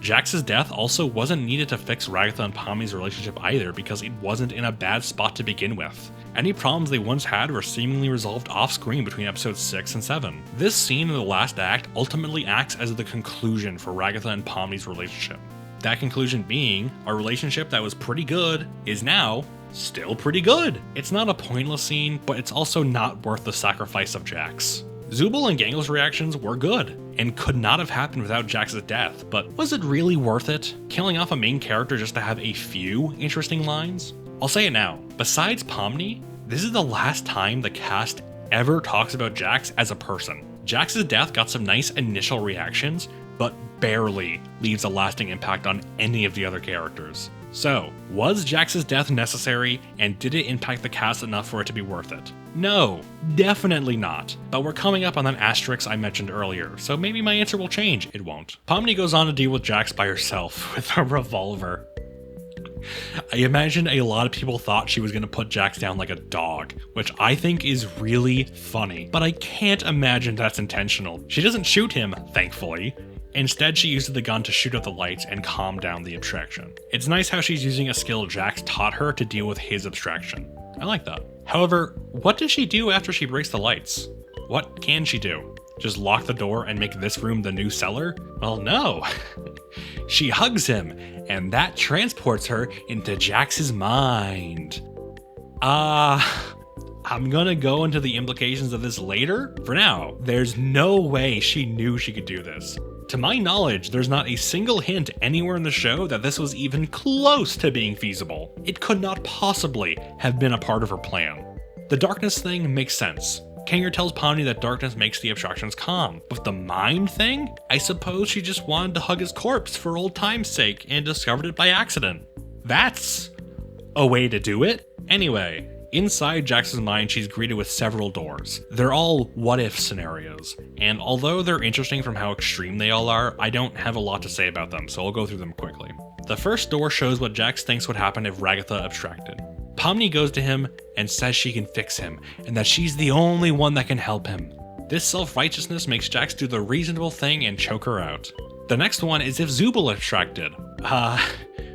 Jax's death also wasn't needed to fix Ragatha and Pomni's relationship either because it wasn't in a bad spot to begin with. Any problems they once had were seemingly resolved off-screen between episodes 6 and 7. This scene in the last act ultimately acts as the conclusion for Ragatha and Pomni's relationship. That conclusion being, a relationship that was pretty good is now still pretty good. It's not a pointless scene, but it's also not worth the sacrifice of Jax. Zooble and Gangle's reactions were good, and could not have happened without Jax's death, but was it really worth it? Killing off a main character just to have a few interesting lines? I'll say it now, besides Pomni, this is the last time the cast ever talks about Jax as a person. Jax's death got some nice initial reactions, but barely leaves a lasting impact on any of the other characters. So, was Jax's death necessary, and did it impact the cast enough for it to be worth it? No, definitely not. But we're coming up on that asterisk I mentioned earlier, so maybe my answer will change. It won't. Pomni goes on to deal with Jax by herself with a revolver. I imagine a lot of people thought she was going to put Jax down like a dog, which I think is really funny, but I can't imagine that's intentional. She doesn't shoot him, thankfully. Instead, she uses the gun to shoot out the lights and calm down the abstraction. It's nice how she's using a skill Jax taught her to deal with his abstraction. I like that. However, what does she do after she breaks the lights? What can she do? Just lock the door and make this room the new cellar? Well, no. She hugs him, and that transports her into Jax's mind. I'm gonna go into the implications of this later. For now, there's no way she knew she could do this. To my knowledge, there's not a single hint anywhere in the show that this was even close to being feasible. It could not possibly have been a part of her plan. The darkness thing makes sense. Kanger tells Pomni that darkness makes the abstractions calm, but the mind thing? I suppose she just wanted to hug his corpse for old time's sake and discovered it by accident. That's a way to do it? Anyway, inside Jax's mind, she's greeted with several doors. They're all what-if scenarios, and although they're interesting from how extreme they all are, I don't have a lot to say about them, so I'll go through them quickly. The first door shows what Jax thinks would happen if Ragatha abstracted. Pomni goes to him and says she can fix him, and that she's the only one that can help him. This self-righteousness makes Jax do the reasonable thing and choke her out. The next one is if Zubul abstracted.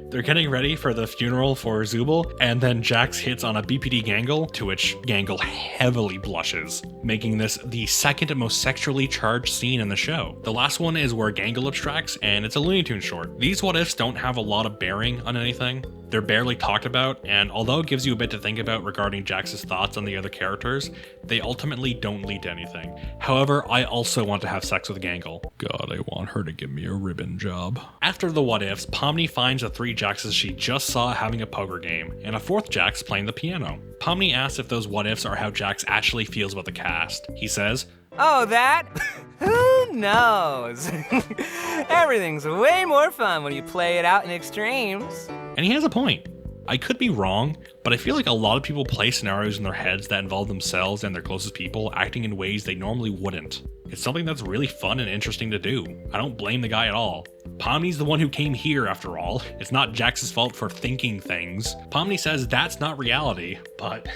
They're getting ready for the funeral for Zubul, and then Jax hits on a BPD Gangle, to which Gangle heavily blushes, making this the second most sexually charged scene in the show. The last one is where Gangle abstracts, and it's a Looney Tunes short. These what-ifs don't have a lot of bearing on anything. They're barely talked about, and although it gives you a bit to think about regarding Jax's thoughts on the other characters, they ultimately don't lead to anything. However, I also want to have sex with Gangle. God, I want her to give me a ribbon job. After the what-ifs, Pomni finds the 3 Jaxes she just saw having a poker game, and a 4th Jax playing the piano. Pomni asks if those what-ifs are how Jax actually feels about the cast. He says, Oh, that? Who knows? Everything's way more fun when you play it out in extremes. and he has a point. I could be wrong, but I feel like a lot of people play scenarios in their heads that involve themselves and their closest people acting in ways they normally wouldn't. It's something that's really fun and interesting to do. I don't blame the guy at all. Pomni's the one who came here after all. It's not Jax's fault for thinking things. Pomni says that's not reality, but...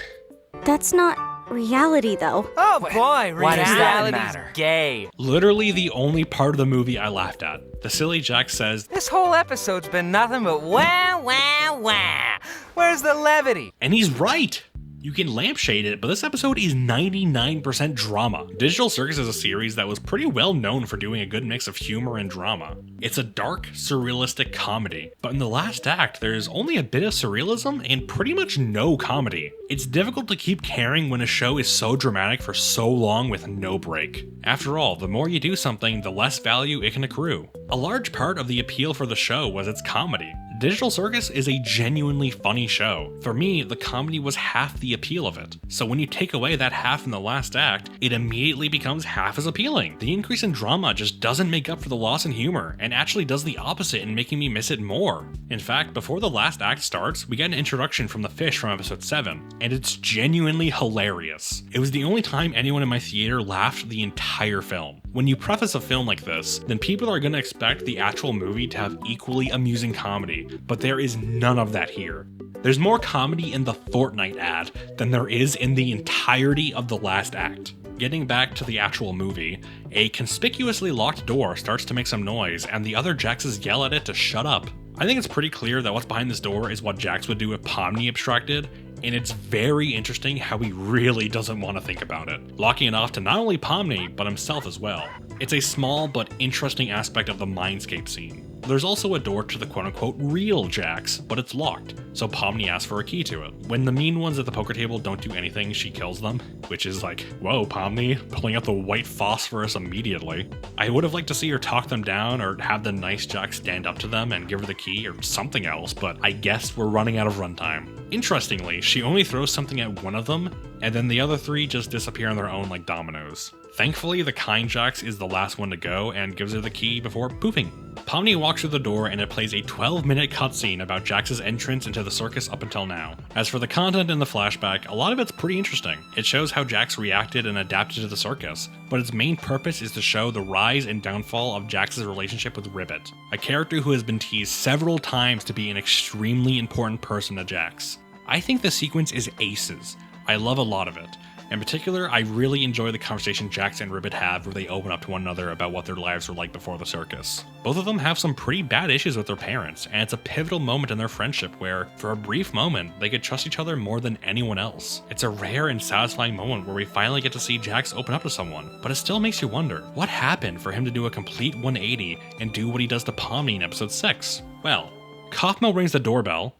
That's not reality, though. Oh boy, Why does that reality's matter? gay. Literally the only part of the movie I laughed at. The silly Jax says, This whole episode's been nothing but wah, wah, wah. Where's the levity? and he's right! You can lampshade it, but this episode is 99% drama. Digital Circus is a series that was pretty well known for doing a good mix of humor and drama. It's a dark, surrealistic comedy, but in the last act, there's only a bit of surrealism and pretty much no comedy. It's difficult to keep caring when a show is so dramatic for so long with no break. After all, the more you do something, the less value it can accrue. A large part of the appeal for the show was its comedy. Digital Circus is a genuinely funny show. For me, the comedy was half the appeal of it. So when you take away that half in the last act, it immediately becomes half as appealing. The increase in drama just doesn't make up for the loss in humor, and actually does the opposite in making me miss it more. In fact, before the last act starts, we get an introduction from the fish from episode 7, and it's genuinely hilarious. It was the only time anyone in my theater laughed the entire film. When you preface a film like this, then people are gonna expect the actual movie to have equally amusing comedy, but there is none of that here. There's more comedy in the Fortnite ad than there is in the entirety of the last act. Getting back to the actual movie, a conspicuously locked door starts to make some noise and the other Jaxes yell at it to shut up. I think it's pretty clear that what's behind this door is what Jax would do if Pomni abstracted, and it's very interesting how he really doesn't want to think about it, locking it off to not only Pomni, but himself as well. It's a small but interesting aspect of the Mindscape scene. There's also a door to the quote-unquote real Jax, but it's locked, so Pomni asks for a key to it. When the mean ones at the poker table don't do anything, she kills them, which is like, whoa, Pomni, pulling out the white phosphorus immediately. I would have liked to see her talk them down or have the nice Jax stand up to them and give her the key or something else, but I guess we're running out of runtime. Interestingly, she only throws something at one of them, and then the other 3 just disappear on their own like dominoes. Thankfully, the kind Jax is the last one to go and gives her the key before poofing. Pomni walks through the door and it plays a 12-minute cutscene about Jax's entrance into the circus up until now. As for the content in the flashback, a lot of it's pretty interesting. It shows how Jax reacted and adapted to the circus, but its main purpose is to show the rise and downfall of Jax's relationship with Ribbit, a character who has been teased several times to be an extremely important person to Jax. I think the sequence is aces. I love a lot of it. In particular, I really enjoy the conversation Jax and Ribbit have where they open up to one another about what their lives were like before the circus. Both of them have some pretty bad issues with their parents, and it's a pivotal moment in their friendship where, for a brief moment, they could trust each other more than anyone else. It's a rare and satisfying moment where we finally get to see Jax open up to someone, but it still makes you wonder, what happened for him to do a complete 180 and do what he does to Pomni in episode 6? Well, Kaufmo rings the doorbell.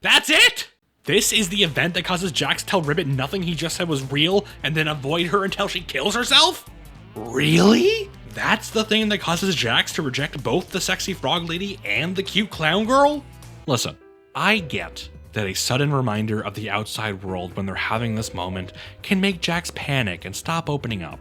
That's it! This is the event that causes Jax to tell Ribbit nothing he just said was real and then avoid her until she kills herself? Really? That's the thing that causes Jax to reject both the sexy frog lady and the cute clown girl? Listen, I get that a sudden reminder of the outside world when they're having this moment can make Jax panic and stop opening up.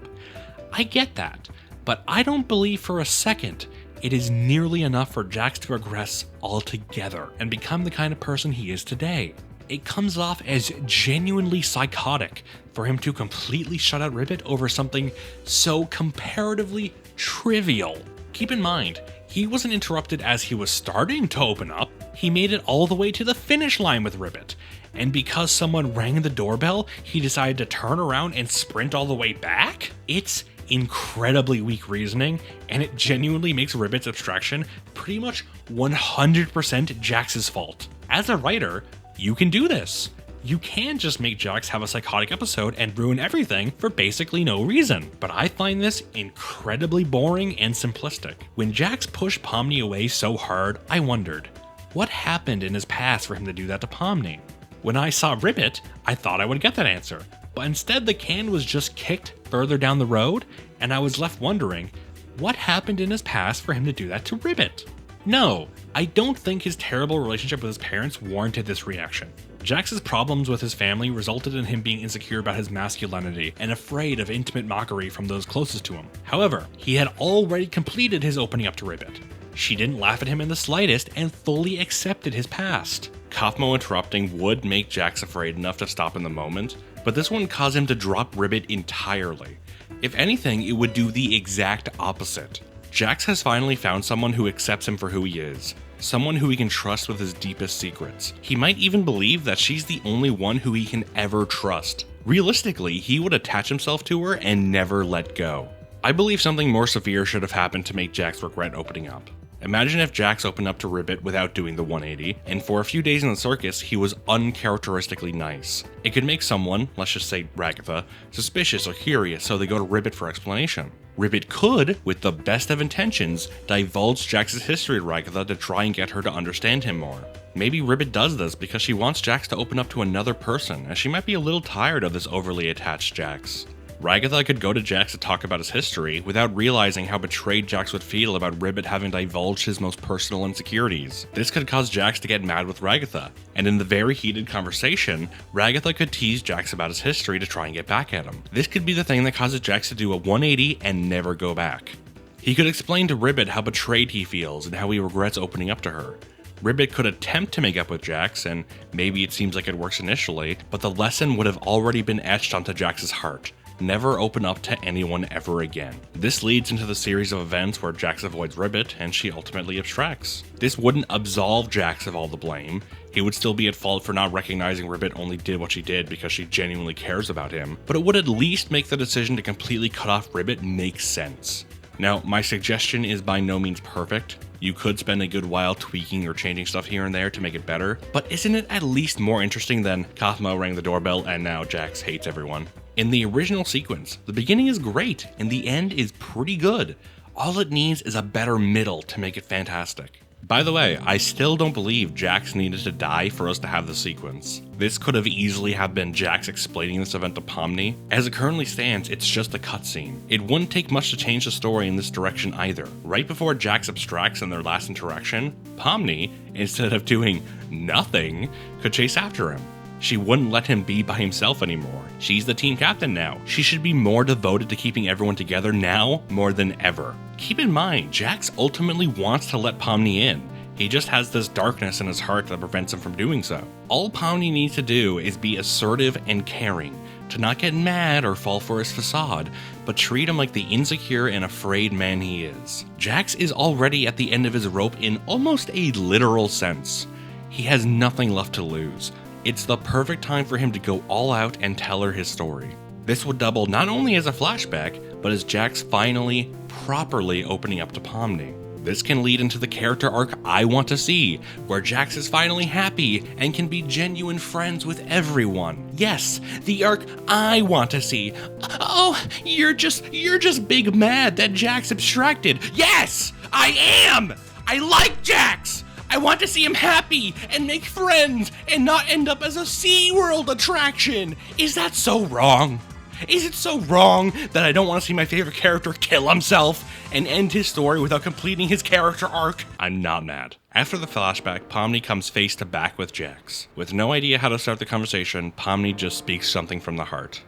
I get that, but I don't believe for a second it is nearly enough for Jax to regress altogether and become the kind of person he is today. It comes off as genuinely psychotic for him to completely shut out Ribbit over something so comparatively trivial. Keep in mind, he wasn't interrupted as he was starting to open up. He made it all the way to the finish line with Ribbit. And because someone rang the doorbell, he decided to turn around and sprint all the way back? It's incredibly weak reasoning, and it genuinely makes Ribbit's abstraction pretty much 100% Jax's fault. As a writer, you can do this. You can just make Jax have a psychotic episode and ruin everything for basically no reason. But I find this incredibly boring and simplistic. When Jax pushed Pomni away so hard, I wondered, what happened in his past for him to do that to Pomni? When I saw Ribbit, I thought I would get that answer. But instead the can was just kicked further down the road, and I was left wondering, what happened in his past for him to do that to Ribbit? No, I don't think his terrible relationship with his parents warranted this reaction. Jax's problems with his family resulted in him being insecure about his masculinity and afraid of intimate mockery from those closest to him. However, he had already completed his opening up to Ribbit. She didn't laugh at him in the slightest and fully accepted his past. Kaufmo interrupting would make Jax afraid enough to stop in the moment, but this wouldn't cause him to drop Ribbit entirely. If anything, it would do the exact opposite. Jax has finally found someone who accepts him for who he is. Someone who he can trust with his deepest secrets. He might even believe that she's the only one who he can ever trust. Realistically, he would attach himself to her and never let go. I believe something more severe should have happened to make Jax regret opening up. Imagine if Jax opened up to Ribbit without doing the 180, and for a few days in the circus, he was uncharacteristically nice. It could make someone, let's just say Ragatha, suspicious or curious, so they go to Ribbit for explanation. Ribbit could, with the best of intentions, divulge Jax's history to Ragatha to try and get her to understand him more. Maybe Ribbit does this because she wants Jax to open up to another person, as she might be a little tired of this overly attached Jax. Ragatha could go to Jax to talk about his history without realizing how betrayed Jax would feel about Ribbit having divulged his most personal insecurities. This could cause Jax to get mad with Ragatha, and in the very heated conversation, Ragatha could tease Jax about his history to try and get back at him. This could be the thing that causes Jax to do a 180 and never go back. He could explain to Ribbit how betrayed he feels and how he regrets opening up to her. Ribbit could attempt to make up with Jax, and maybe it seems like it works initially, but the lesson would have already been etched onto Jax's heart. Never open up to anyone ever again. This leads into the series of events where Jax avoids Ribbit and she ultimately abstracts. This wouldn't absolve Jax of all the blame. He would still be at fault for not recognizing Ribbit only did what she did because she genuinely cares about him, but it would at least make the decision to completely cut off Ribbit make sense. Now, my suggestion is by no means perfect. You could spend a good while tweaking or changing stuff here and there to make it better, but isn't it at least more interesting than Kaufmo rang the doorbell and now Jax hates everyone? In the original sequence, the beginning is great and the end is pretty good. All it needs is a better middle to make it fantastic. By the way, I still don't believe Jax needed to die for us to have the sequence. This could have easily have been Jax explaining this event to Pomni. As it currently stands, it's just a cutscene. It wouldn't take much to change the story in this direction either. Right before Jax abstracts in their last interaction, Pomni, instead of doing nothing, could chase after him. She wouldn't let him be by himself anymore. She's the team captain now. She should be more devoted to keeping everyone together now more than ever. Keep in mind, Jax ultimately wants to let Pomni in. He just has this darkness in his heart that prevents him from doing so. All Pomni needs to do is be assertive and caring, to not get mad or fall for his facade, but treat him like the insecure and afraid man he is. Jax is already at the end of his rope in almost a literal sense. He has nothing left to lose. It's the perfect time for him to go all out and tell her his story. This would double not only as a flashback, but as Jax finally, properly opening up to Pomni. This can lead into the character arc I want to see, where Jax is finally happy and can be genuine friends with everyone. Yes, the arc I want to see. Oh, you're just big mad that Jax abstracted. Yes, I am! I like Jax! I want to see him happy and make friends and not end up as a SeaWorld attraction. Is that so wrong? Is it so wrong that I don't want to see my favorite character kill himself and end his story without completing his character arc? I'm not mad. After the flashback, Pomni comes face to back with Jax. With no idea how to start the conversation, Pomni just speaks something from the heart.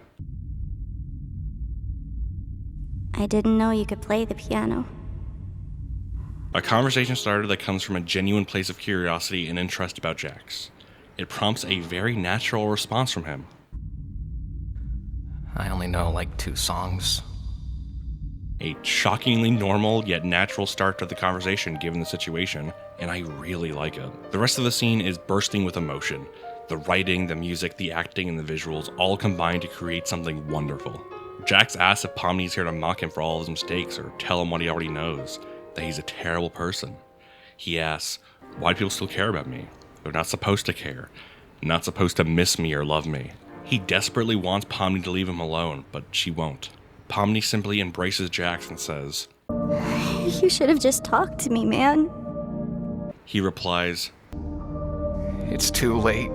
I didn't know you could play the piano. A conversation started that comes from a genuine place of curiosity and interest about Jax. It prompts a very natural response from him. I only know like 2 songs. A shockingly normal yet natural start to the conversation given the situation, and I really like it. The rest of the scene is bursting with emotion. The writing, the music, the acting, and the visuals all combine to create something wonderful. Jax asks if Pomni's here to mock him for all his mistakes or tell him what he already knows, that he's a terrible person. He asks, why do people still care about me? They're not supposed to care. Not supposed to miss me or love me. He desperately wants Pomni to leave him alone, but she won't. Pomni simply embraces Jax and says, You should have just talked to me, man. He replies, It's too late.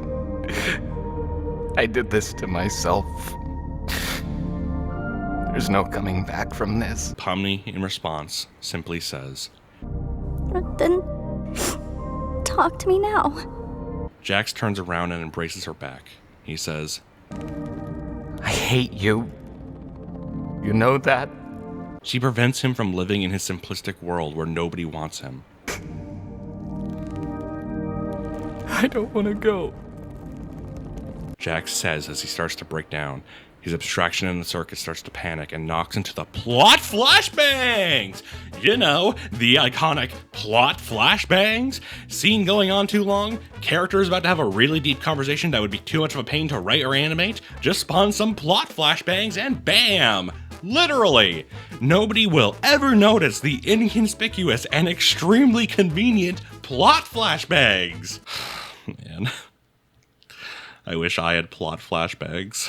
I did this to myself. There's no coming back from this. Pomni, in response, simply says, Then talk to me now. Jax turns around and embraces her back. He says, I hate you. You know that? She prevents him from living in his simplistic world where nobody wants him. I don't want to go. Jax says as he starts to break down. His abstraction in the circus starts to panic and knocks into the plot flashbangs! You know, the iconic plot flashbangs? Scene going on too long? Characters about to have a really deep conversation that would be too much of a pain to write or animate? Just spawn some plot flashbangs and bam! Literally! Nobody will ever notice the inconspicuous and extremely convenient plot flashbangs! Man. I wish I had plot flashbangs.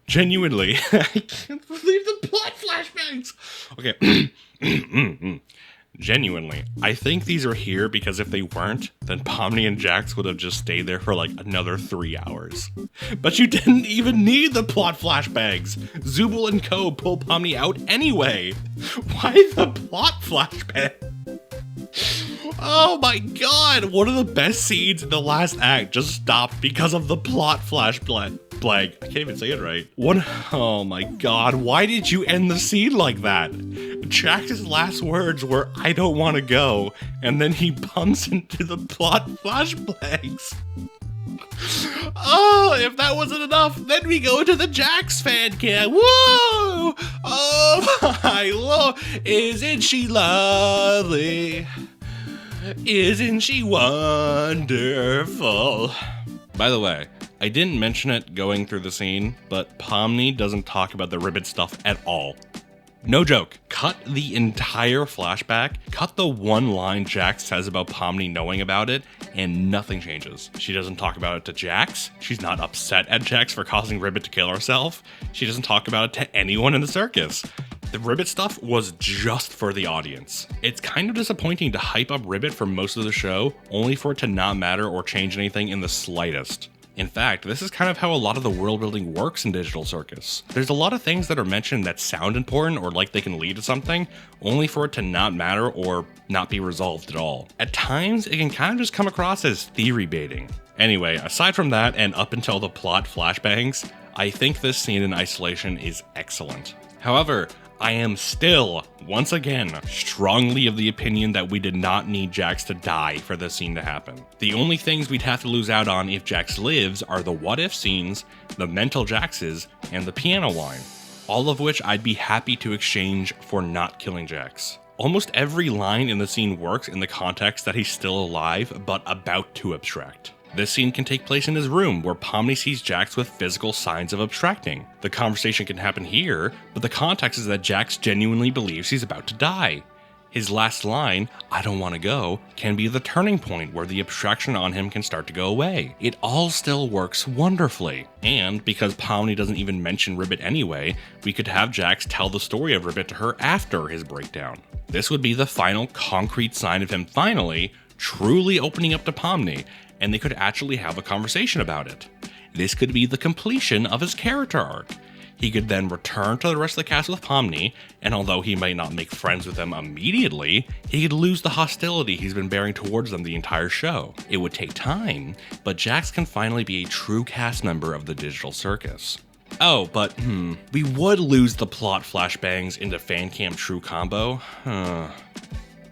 Genuinely. I can't believe the plot flashbangs! Okay. Genuinely. I think these are here because if they weren't, then Pomni and Jax would have just stayed there for like another 3 hours. But you didn't even need the plot flashbangs! Zubul and Co. pull Pomni out anyway! Why the plot flashbang? Oh my god, one of the best scenes in the last act just stopped because of the plot flashbang. I can't even say it right. Oh my god, why did you end the scene like that? Jax's last words were, I don't want to go, and then he bumps into the plot flashbangs. Oh, if that wasn't enough, then we go to the Jax fan cam. Whoa! Oh my lord, isn't she lovely? Isn't she wonderful? By the way, I didn't mention it going through the scene, but Pomni doesn't talk about the ribbit stuff at all. No joke. Cut the entire flashback, cut the one line Jax says about Pomni knowing about it, and nothing changes. She doesn't talk about it to Jax. She's not upset at Jax for causing Ribbit to kill herself. She doesn't talk about it to anyone in the circus. The Ribbit stuff was just for the audience. It's kind of disappointing to hype up Ribbit for most of the show, only for it to not matter or change anything in the slightest. In fact, this is kind of how a lot of the world building works in Digital Circus. There's a lot of things that are mentioned that sound important or like they can lead to something, only for it to not matter or not be resolved at all. At times, it can kind of just come across as theory baiting. Anyway, aside from that and up until the plot flashbangs, I think this scene in isolation is excellent. However, I am still, once again, strongly of the opinion that we did not need Jax to die for this scene to happen. The only things we'd have to lose out on if Jax lives are the what if scenes, the mental Jaxes, and the piano line. All of which I'd be happy to exchange for not killing Jax. Almost every line in the scene works in the context that he's still alive, but about to abstract. This scene can take place in his room, where Pomni sees Jax with physical signs of abstracting. The conversation can happen here, but the context is that Jax genuinely believes he's about to die. His last line, I don't want to go, can be the turning point where the abstraction on him can start to go away. It all still works wonderfully. And because Pomni doesn't even mention Ribbit anyway, we could have Jax tell the story of Ribbit to her after his breakdown. This would be the final concrete sign of him finally truly opening up to Pomni, and they could actually have a conversation about it. This could be the completion of his character arc. He could then return to the rest of the cast with Pomni, and although he might not make friends with them immediately, he could lose the hostility he's been bearing towards them the entire show. It would take time, but Jax can finally be a true cast member of the Digital Circus. Oh, but we would lose the plot flashbangs into Fancam True combo.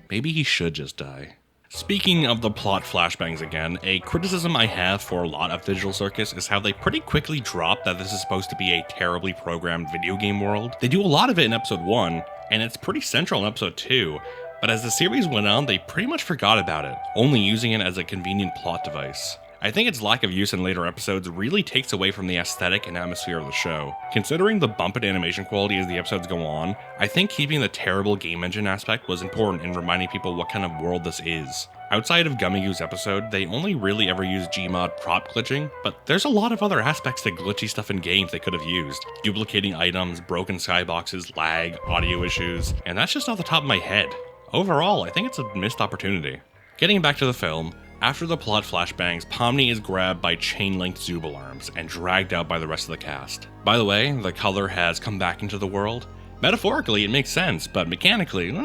Maybe he should just die. Speaking of the plot flashbangs again, a criticism I have for a lot of Digital Circus is how they pretty quickly drop that this is supposed to be a terribly programmed video game world. They do a lot of it in episode 1, and it's pretty central in episode 2, but as the series went on, they pretty much forgot about it, only using it as a convenient plot device. I think its lack of use in later episodes really takes away from the aesthetic and atmosphere of the show. Considering the bump in animation quality as the episodes go on, I think keeping the terrible game engine aspect was important in reminding people what kind of world this is. Outside of Gummigu's episode, they only really ever use Gmod prop glitching, but there's a lot of other aspects to glitchy stuff in games they could have used. Duplicating items, broken skyboxes, lag, audio issues, and that's just off the top of my head. Overall, I think it's a missed opportunity. Getting back to the film, after the plot flashbangs, Pomni is grabbed by chain-linked Zoob alarms and dragged out by the rest of the cast. By the way, the color has come back into the world. Metaphorically, it makes sense, but mechanically,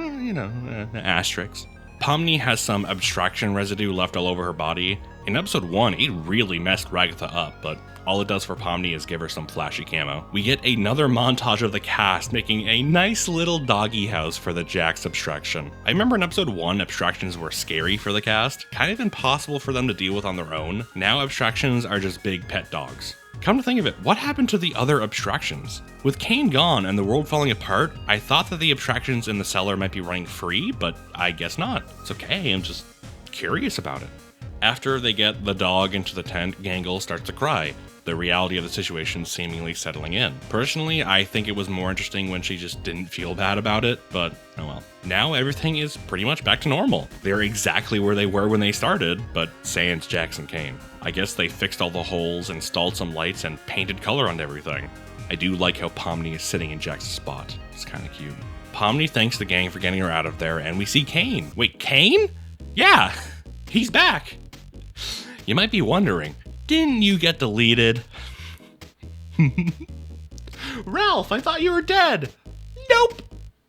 asterisks. Pomni has some abstraction residue left all over her body. In episode 1, it really messed Ragatha up, but all it does for Pomni is give her some flashy camo. We get another montage of the cast making a nice little doggy house for the Jax abstraction. I remember in episode 1, abstractions were scary for the cast, kind of impossible for them to deal with on their own. Now abstractions are just big pet dogs. Come to think of it, what happened to the other abstractions? With Kane gone and the world falling apart, I thought that the abstractions in the cellar might be running free, but I guess not. It's okay, I'm just curious about it. After they get the dog into the tent, Gangle starts to cry, the reality of the situation seemingly settling in. Personally, I think it was more interesting when she just didn't feel bad about it, but oh well. Now everything is pretty much back to normal. They're exactly where they were when they started, but sans Jax and Kane. I guess they fixed all the holes, installed some lights, and painted color onto everything. I do like how Pomni is sitting in Jax's spot. It's kind of cute. Pomni thanks the gang for getting her out of there, and we see Kane. Wait, Kane? Yeah, he's back. You might be wondering, didn't you get deleted? Ralph, I thought you were dead. Nope.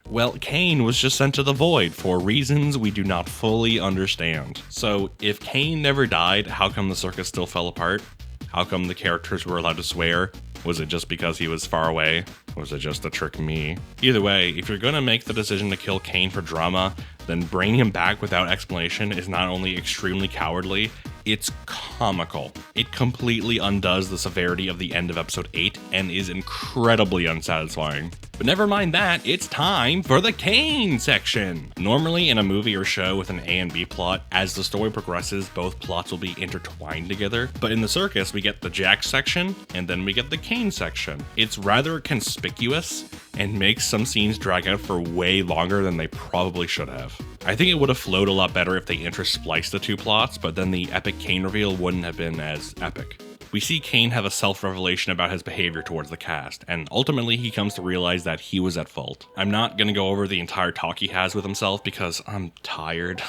Well, Kane was just sent to the void for reasons we do not fully understand. So, if Kane never died, how come the circus still fell apart? How come the characters were allowed to swear? Was it just because he was far away? Was it just to trick me? Either way, if you're gonna make the decision to kill Kane for drama, then bringing him back without explanation is not only extremely cowardly, it's comical. It completely undoes the severity of the end of episode 8 and is incredibly unsatisfying. But never mind that, it's time for the Kane section! Normally in a movie or show with an A and B plot, as the story progresses, both plots will be intertwined together. But in the circus, we get the Jax section, and then we get the Kane section. It's rather conspicuous, and makes some scenes drag out for way longer than they probably should have. I think it would have flowed a lot better if they interspliced the two plots, but then the epic Kane reveal wouldn't have been as epic. We see Kane have a self-revelation about his behavior towards the cast, and ultimately he comes to realize that he was at fault. I'm not gonna go over the entire talk he has with himself because I'm tired,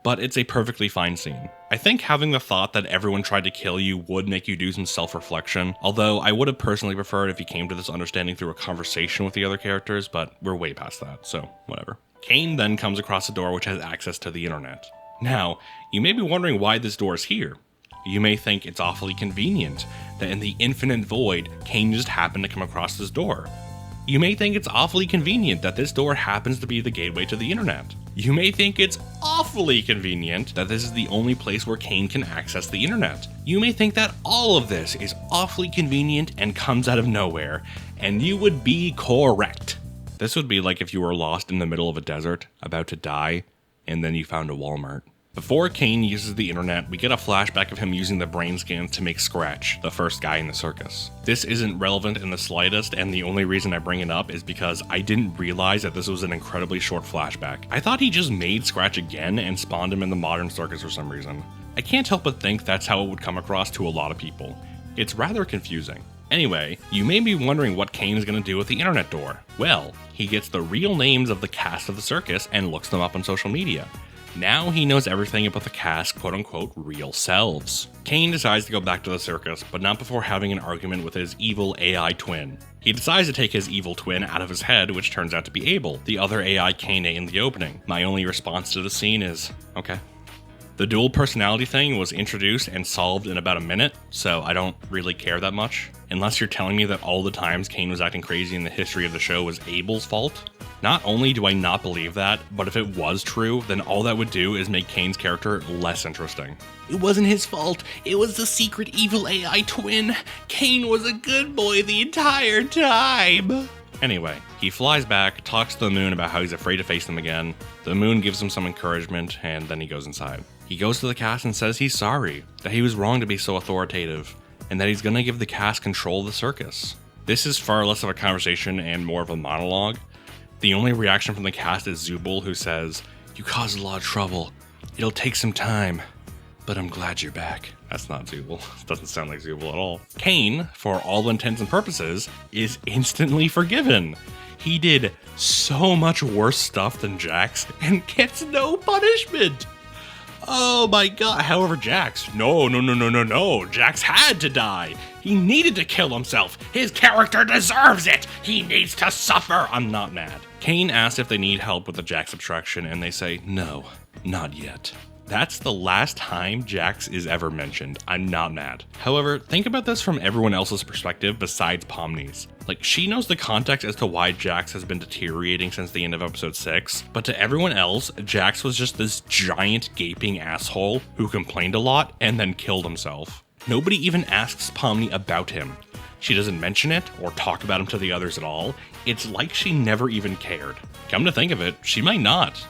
but it's a perfectly fine scene. I think having the thought that everyone tried to kill you would make you do some self-reflection, although I would have personally preferred if he came to this understanding through a conversation with the other characters, but we're way past that, so whatever. Kane then comes across a door which has access to the internet. Now, you may be wondering why this door is here. You may think it's awfully convenient that in the infinite void, Kane just happened to come across this door. You may think it's awfully convenient that this door happens to be the gateway to the internet. You may think it's awfully convenient that this is the only place where Kane can access the internet. You may think that all of this is awfully convenient and comes out of nowhere, and you would be correct. This would be like if you were lost in the middle of a desert, about to die, and then you found a Walmart. Before Kane uses the internet, we get a flashback of him using the brain scans to make Scratch, the first guy in the circus. This isn't relevant in the slightest, and the only reason I bring it up is because I didn't realize that this was an incredibly short flashback. I thought he just made Scratch again and spawned him in the modern circus for some reason. I can't help but think that's how it would come across to a lot of people. It's rather confusing. Anyway, you may be wondering what Kane is going to do with the internet door. Well, he gets the real names of the cast of the circus and looks them up on social media. Now he knows everything about the cast's quote-unquote real selves. Kane decides to go back to the circus, but not before having an argument with his evil AI twin. He decides to take his evil twin out of his head, which turns out to be Abel, the other AI Kane in the opening. My only response to the scene is, okay. The dual personality thing was introduced and solved in about a minute, so I don't really care that much. Unless you're telling me that all the times Kane was acting crazy in the history of the show was Abel's fault. Not only do I not believe that, but if it was true, then all that would do is make Kane's character less interesting. It wasn't his fault, it was the secret evil AI twin. Kane was a good boy the entire time. Anyway, he flies back, talks to the moon about how he's afraid to face them again. The moon gives him some encouragement, and then he goes inside. He goes to the cast and says he's sorry, that he was wrong to be so authoritative, and that he's gonna give the cast control of the circus. This is far less of a conversation and more of a monologue. The only reaction from the cast is Zubul, who says, "You caused a lot of trouble. It'll take some time, but I'm glad you're back." That's not Zubul. Doesn't sound like Zubul at all. Kane, for all intents and purposes, is instantly forgiven. He did so much worse stuff than Jax and gets no punishment. Oh my god. However, Jax, no. Jax had to die. He needed to kill himself. His character deserves it. He needs to suffer. I'm not mad. Kane asks if they need help with the Jax abstraction, and they say, no, not yet. That's the last time Jax is ever mentioned. I'm not mad. However, think about this from everyone else's perspective besides Pomni's. Like, she knows the context as to why Jax has been deteriorating since the end of episode 6, but to everyone else, Jax was just this giant gaping asshole who complained a lot and then killed himself. Nobody even asks Pomni about him. She doesn't mention it or talk about him to the others at all. It's like she never even cared. Come to think of it, she might not.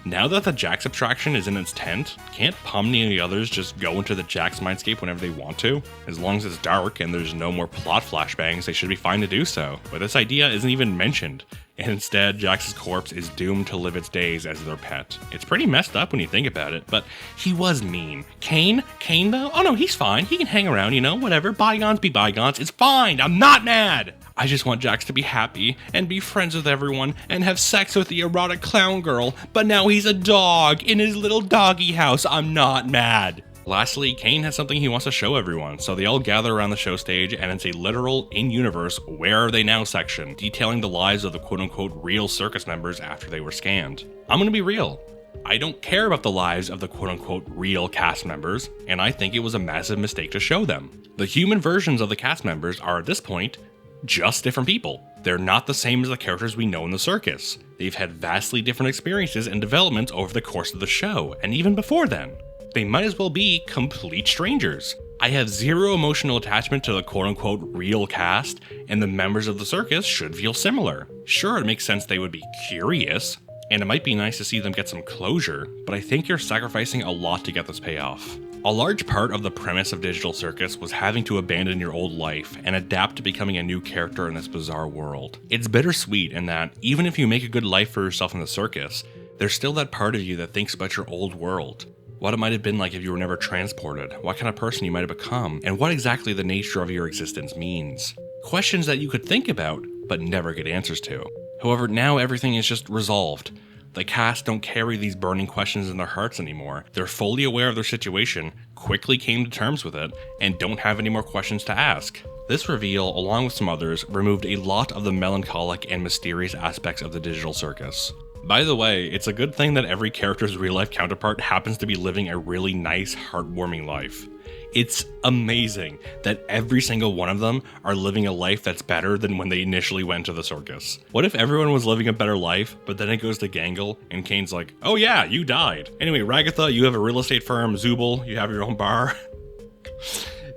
Now that the Jax abstraction is in its tent, can't Pomni and the others just go into the Jax mindscape whenever they want to? As long as it's dark and there's no more plot flashbangs, they should be fine to do so. But this idea isn't even mentioned, and instead Jax's corpse is doomed to live its days as their pet. It's pretty messed up when you think about it, but he was mean. Kane though? Oh no, he's fine. He can hang around, whatever. Bygones be bygones. It's fine. I'm not mad. I just want Jax to be happy and be friends with everyone and have sex with the erotic clown girl, but now he's a dog in his little doggy house. I'm not mad. Lastly, Kane has something he wants to show everyone, so they all gather around the show stage and it's a literal, in-universe, where are they now section, detailing the lives of the quote-unquote real circus members after they were scanned. I'm gonna be real. I don't care about the lives of the quote-unquote real cast members, and I think it was a massive mistake to show them. The human versions of the cast members are, at this point, just different people. They're not the same as the characters we know in the circus. They've had vastly different experiences and developments over the course of the show, and even before then. They might as well be complete strangers. I have zero emotional attachment to the quote-unquote real cast, and the members of the circus should feel similar. Sure, it makes sense they would be curious, and it might be nice to see them get some closure, but I think you're sacrificing a lot to get this payoff. A large part of the premise of Digital Circus was having to abandon your old life and adapt to becoming a new character in this bizarre world. It's bittersweet in that, even if you make a good life for yourself in the circus, there's still that part of you that thinks about your old world. What it might have been like if you were never transported, what kind of person you might have become, and what exactly the nature of your existence means. Questions that you could think about, but never get answers to. However, now everything is just resolved. The cast don't carry these burning questions in their hearts anymore. They're fully aware of their situation, quickly came to terms with it, and don't have any more questions to ask. This reveal, along with some others, removed a lot of the melancholic and mysterious aspects of the Digital Circus. By the way, it's a good thing that every character's real-life counterpart happens to be living a really nice, heartwarming life. It's amazing that every single one of them are living a life that's better than when they initially went to the circus. What if everyone was living a better life, but then it goes to Gangle, and Kane's like, oh yeah, you died. Anyway, Ragatha, you have a real estate firm. Zubul, you have your own bar.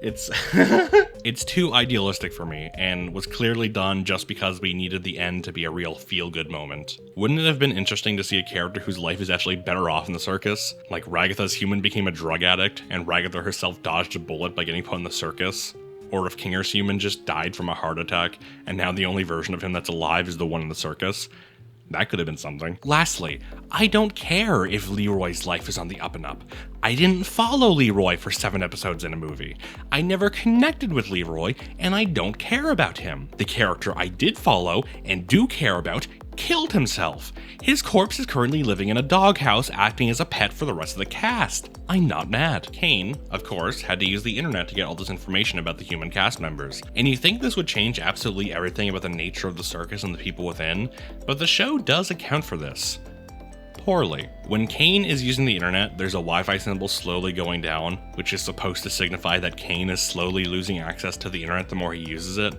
It's too idealistic for me, and was clearly done just because we needed the end to be a real feel-good moment. Wouldn't it have been interesting to see a character whose life is actually better off in the circus? Like Ragatha's human became a drug addict, and Ragatha herself dodged a bullet by getting put in the circus? Or if Kinger's human just died from a heart attack, and now the only version of him that's alive is the one in the circus? That could have been something. Lastly, I don't care if Leroy's life is on the up and up. I didn't follow Leroy for 7 episodes in a movie. I never connected with Leroy, and I don't care about him. The character I did follow and do care about killed himself. His corpse is currently living in a doghouse, acting as a pet for the rest of the cast. I'm not mad. Kane, of course, had to use the internet to get all this information about the human cast members. And you think this would change absolutely everything about the nature of the circus and the people within, but the show does account for this. Poorly. When Kane is using the internet, there's a Wi-Fi symbol slowly going down, which is supposed to signify that Kane is slowly losing access to the internet the more he uses it.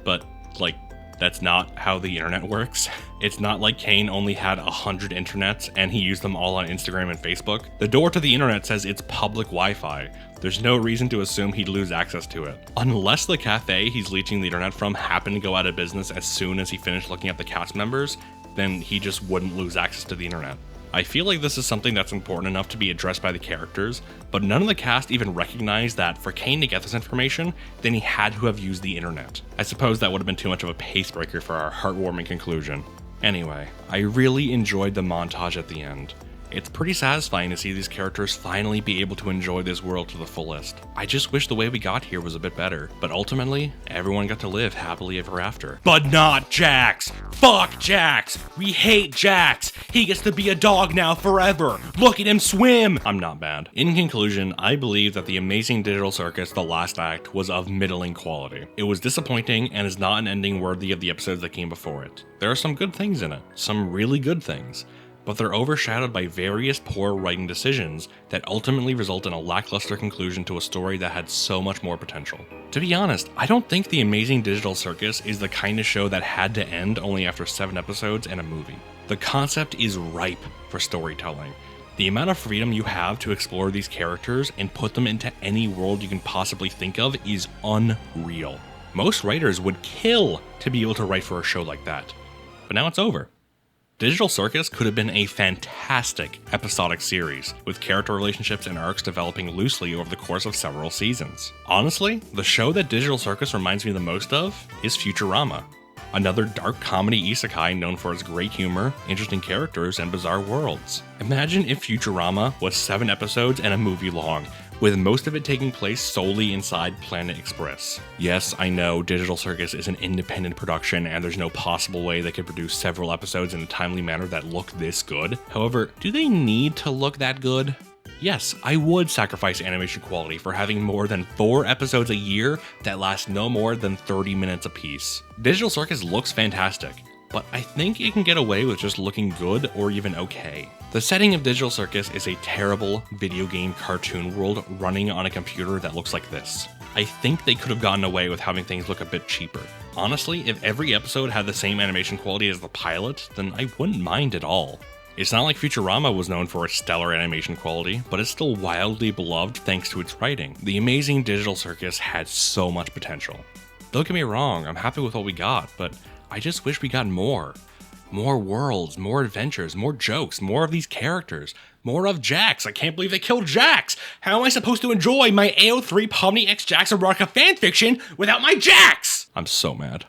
But, like, that's not how the internet works. It's not like Kane only had 100 internets and he used them all on Instagram and Facebook. The door to the internet says it's public Wi-Fi. There's no reason to assume he'd lose access to it. Unless the cafe he's leeching the internet from happened to go out of business as soon as he finished looking at the cast members, then he just wouldn't lose access to the internet. I feel like this is something that's important enough to be addressed by the characters, but none of the cast even recognized that for Kane to get this information, then he had to have used the internet. I suppose that would have been too much of a pacebreaker for our heartwarming conclusion. Anyway, I really enjoyed the montage at the end. It's pretty satisfying to see these characters finally be able to enjoy this world to the fullest. I just wish the way we got here was a bit better, but ultimately, everyone got to live happily ever after. But not Jax! Fuck Jax! We hate Jax! He gets to be a dog now forever! Look at him swim! I'm not bad. In conclusion, I believe that the Amazing Digital Circus The Last Act was of middling quality. It was disappointing and is not an ending worthy of the episodes that came before it. There are some good things in it, some really good things, but they're overshadowed by various poor writing decisions that ultimately result in a lackluster conclusion to a story that had so much more potential. To be honest, I don't think The Amazing Digital Circus is the kind of show that had to end only after 7 episodes and a movie. The concept is ripe for storytelling. The amount of freedom you have to explore these characters and put them into any world you can possibly think of is unreal. Most writers would kill to be able to write for a show like that. But now it's over. Digital Circus could have been a fantastic episodic series, with character relationships and arcs developing loosely over the course of several seasons. Honestly, the show that Digital Circus reminds me the most of is Futurama, another dark comedy isekai known for its great humor, interesting characters, and bizarre worlds. Imagine if Futurama was 7 episodes and a movie long, with most of it taking place solely inside Planet Express. Yes, I know Digital Circus is an independent production and there's no possible way they could produce several episodes in a timely manner that look this good. However, do they need to look that good? Yes, I would sacrifice animation quality for having more than 4 episodes a year that last no more than 30 minutes apiece. Digital Circus looks fantastic, but I think it can get away with just looking good or even okay. The setting of Digital Circus is a terrible video game cartoon world running on a computer that looks like this. I think they could have gotten away with having things look a bit cheaper. Honestly, if every episode had the same animation quality as the pilot, then I wouldn't mind at all. It's not like Futurama was known for its stellar animation quality, but it's still wildly beloved thanks to its writing. The Amazing Digital Circus had so much potential. Don't get me wrong, I'm happy with what we got, but I just wish we got more. More worlds, more adventures, more jokes, more of these characters, more of Jax. I can't believe they killed Jax. How am I supposed to enjoy my AO3 Pomni X Jax erotica fanfiction without my Jax? I'm so mad.